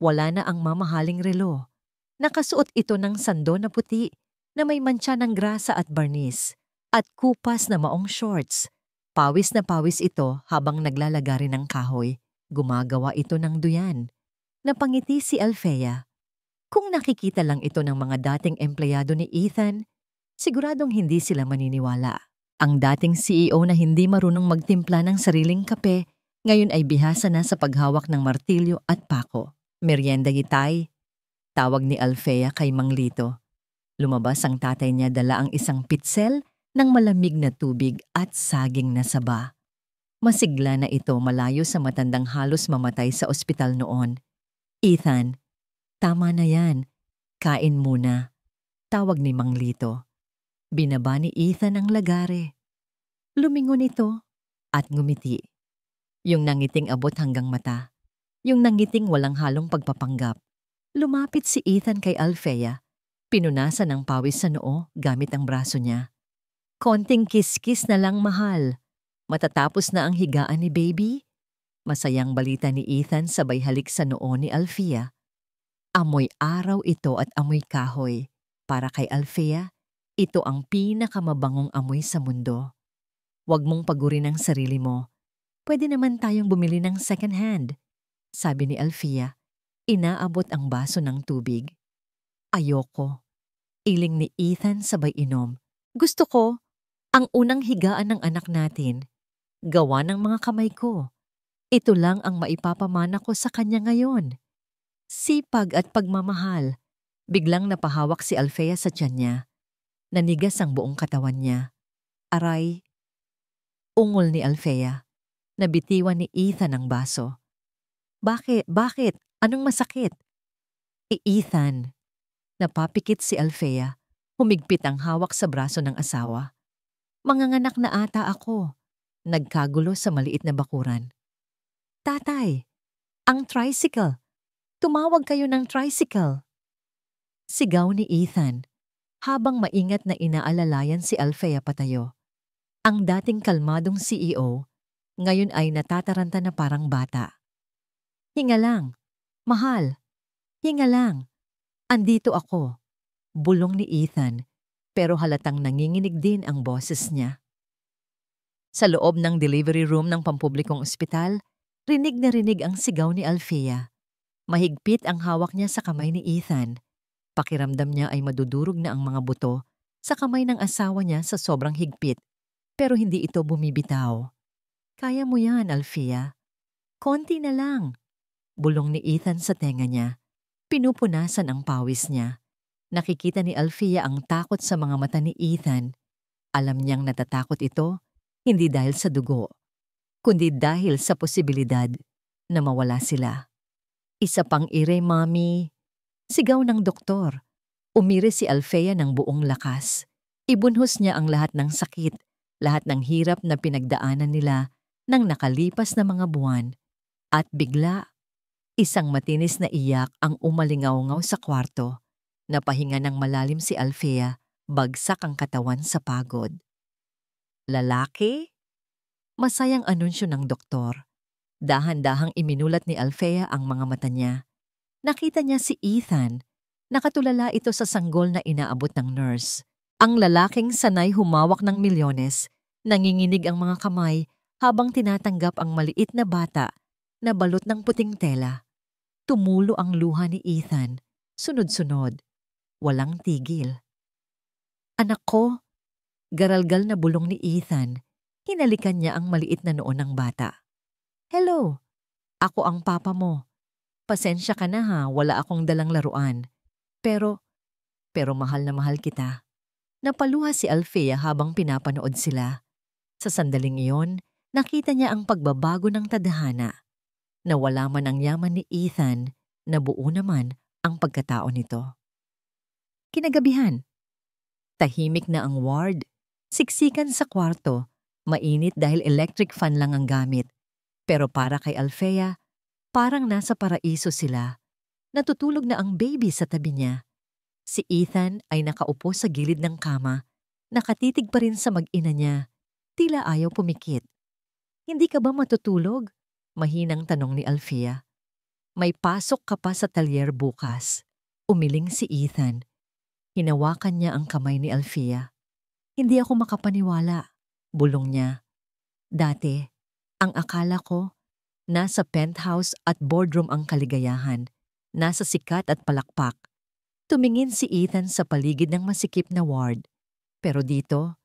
Wala na ang mamahaling relo. Nakasuot ito ng sando na puti na may mantsa ng grasa at barnis at kupas na maong shorts. Pawis na pawis ito habang naglalagari ng kahoy. Gumagawa ito ng duyan. Napangiti si Alfea. Kung nakikita lang ito ng mga dating empleyado ni Ethan, siguradong hindi sila maniniwala. Ang dating CEO na hindi marunong magtimpla ng sariling kape, ngayon ay bihasa na sa paghawak ng martilyo at pako. Merienda gitay, tawag ni Alfea kay Mang Lito. Lumabas ang tatay niya, dala ang isang pitsel ng malamig na tubig at saging na saba. Masigla na ito malayo sa matandang halos mamatay sa ospital noon. Ethan, tama na yan. Kain muna. Tawag ni Mang Lito. Binaba ni Ethan ang lagare. Lumingon ito at ngumiti. Yung nangiting abot hanggang mata. Yung nangiting walang halong pagpapanggap. Lumapit si Ethan kay Alfea. Pinunasan ng pawis sa noo gamit ang braso niya. Konting kiss-kiss na lang, mahal. Matatapos na ang higaan ni baby. Masayang balita ni Ethan sabay halik sa noo ni Alfea. Amoy araw ito at amoy kahoy. Para kay Alfea, Ito ang pinakamabangong amoy sa mundo. Huwag mong pagurin ang sarili mo. Pwede naman tayong bumili ng second hand, sabi ni Alfia. Inaabot ang baso ng tubig. Ayoko. Iling ni Ethan sabay inom. Gusto ko, ang unang higaan ng anak natin. Gawa ng mga kamay ko. Ito lang ang maipapamana ko sa kanya ngayon. Sipag at pagmamahal. Biglang napahawak si Alfea sa tiyan niya. Nanigas ang buong katawan niya. Aray. Ungol ni Alfea. Nabitiwan ni Ethan ang baso. Bakit? Bakit? Anong masakit? Ethan. Napapikit si Alfea. Humigpit ang hawak sa braso ng asawa. Manganganak na ata ako. Nagkagulo sa maliit na bakuran. Tatay, ang tricycle. Tumawag kayo ng tricycle. Sigaw ni Ethan, habang maingat na inaalalayan si Alfea patayo. Ang dating kalmadong CEO, ngayon ay natataranta na parang bata. Hinga lang. Mahal. Hinga lang. Andito ako. Bulong ni Ethan, pero halatang nanginginig din ang boses niya. Sa loob ng delivery room ng pampublikong ospital, rinig na rinig ang sigaw ni Alfea. Mahigpit ang hawak niya sa kamay ni Ethan. Pakiramdam niya ay madudurog na ang mga buto sa kamay ng asawa niya sa sobrang higpit, pero hindi ito bumibitaw. Kaya mo yan, Alfea. Konti na lang. Bulong ni Ethan sa tenga niya. Pinupunasan ang pawis niya. Nakikita ni Alfea ang takot sa mga mata ni Ethan. Alam niyang natatakot ito, hindi dahil sa dugo, kundi dahil sa posibilidad na mawala sila. Isa pang ire, Mami. Sigaw ng doktor. Umiri si Alfea ng buong lakas. Ibunhos niya ang lahat ng sakit, lahat ng hirap na pinagdaanan nila ng nakalipas na mga buwan. At bigla, isang matinis na iyak ang umalingaw-ngaw sa kwarto. Napahinga ng malalim si Alfea, bagsak ang katawan sa pagod. Lalaki? Masayang anunsyo ng doktor. Dahan-dahang iminulat ni Alfea ang mga mata niya. Nakita niya si Ethan. Nakatulala ito sa sanggol na inaabot ng nurse. Ang lalaking sanay humawak ng milyones, nanginginig ang mga kamay habang tinatanggap ang maliit na bata na balot ng puting tela. Tumulo ang luha ni Ethan. Sunod-sunod. Walang tigil. Anak ko, garalgal na bulong ni Ethan. Hinalikan niya ang maliit na noo ng bata. Hello, ako ang papa mo. Pasensya ka na ha, wala akong dalang laruan. Pero mahal na mahal kita. Napaluha si Alfea habang pinapanood sila. Sa sandaling iyon, nakita niya ang pagbabago ng tadhana. Nawala man ang yaman ni Ethan, nabuo naman ang pagkatao nito. Kinagabihan. Tahimik na ang ward. Siksikan sa kwarto. Mainit dahil electric fan lang ang gamit. Pero para kay Alfea, parang nasa paraiso sila. Natutulog na ang baby sa tabi niya. Si Ethan ay nakaupo sa gilid ng kama. Nakatitig pa rin sa mag-ina niya. Tila ayaw pumikit. Hindi ka ba matutulog? Mahinang tanong ni Alfea. May pasok ka pa sa talyer bukas. Umiling si Ethan. Hinawakan niya ang kamay ni Alfea. Hindi ako makapaniwala, bulong niya. Dati, ang akala ko, nasa penthouse at boardroom ang kaligayahan, nasa sikat at palakpak. Tumingin si Ethan sa paligid ng masikip na ward. Pero dito,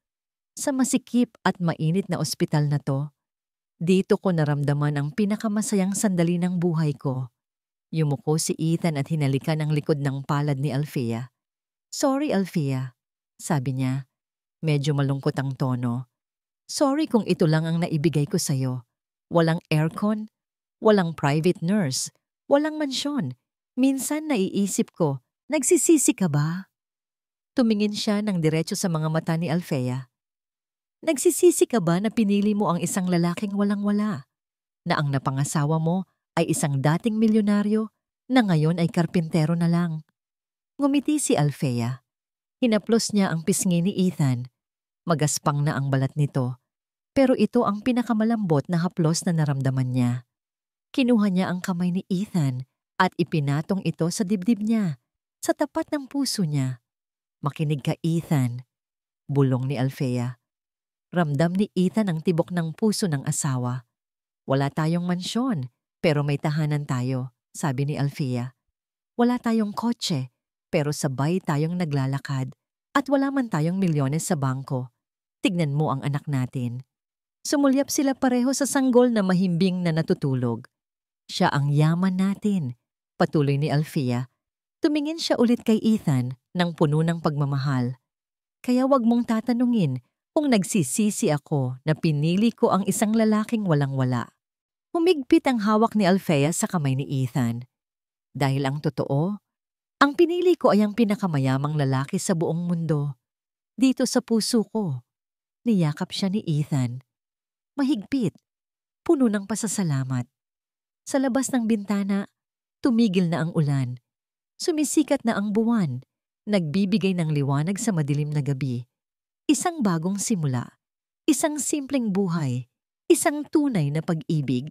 sa masikip at mainit na ospital na to, dito ko naramdaman ang pinakamasayang sandali ng buhay ko. Yumuko si Ethan at hinalikan ang likod ng palad ni Alfea. Sorry, Alfea, sabi niya. Medyo malungkot ang tono. Sorry kung ito lang ang naibigay ko sa'yo. Walang aircon, walang private nurse, walang mansyon. Minsan naiisip ko, nagsisisi ka ba? Tumingin siya ng diretso sa mga mata ni Alfea. Nagsisisi ka ba na pinili mo ang isang lalaking walang-wala? Na ang napangasawa mo ay isang dating milyonaryo na ngayon ay karpintero na lang? Ngumiti si Alfea. Hinaplos niya ang pisngi ni Ethan. Magaspang na ang balat nito. Pero ito ang pinakamalambot na haplos na naramdaman niya. Kinuha niya ang kamay ni Ethan at ipinatong ito sa dibdib niya, sa tapat ng puso niya. Makinig ka, Ethan. Bulong ni Alfea. Ramdam ni Ethan ang tibok ng puso ng asawa. Wala tayong mansyon, pero may tahanan tayo, sabi ni Alfea. Wala tayong kotse, pero sabay tayong naglalakad. At wala man tayong milyones sa bangko. Tignan mo ang anak natin. Sumulyap sila pareho sa sanggol na mahimbing na natutulog. Siya ang yaman natin, patuloy ni Alfea. Tumingin siya ulit kay Ethan ng puno ng pagmamahal. Kaya wag mong tatanungin kung nagsisisi ako na pinili ko ang isang lalaking walang-wala. Humigpit ang hawak ni Alfea sa kamay ni Ethan. Dahil ang totoo, ang pinili ko ay ang pinakamayamang lalaki sa buong mundo. Dito sa puso ko. Niyakap siya ni Ethan. Mahigpit, puno ng pasasalamat. Sa labas ng bintana, tumigil na ang ulan. Sumisikat na ang buwan, nagbibigay ng liwanag sa madilim na gabi. Isang bagong simula, isang simpleng buhay, isang tunay na pag-ibig.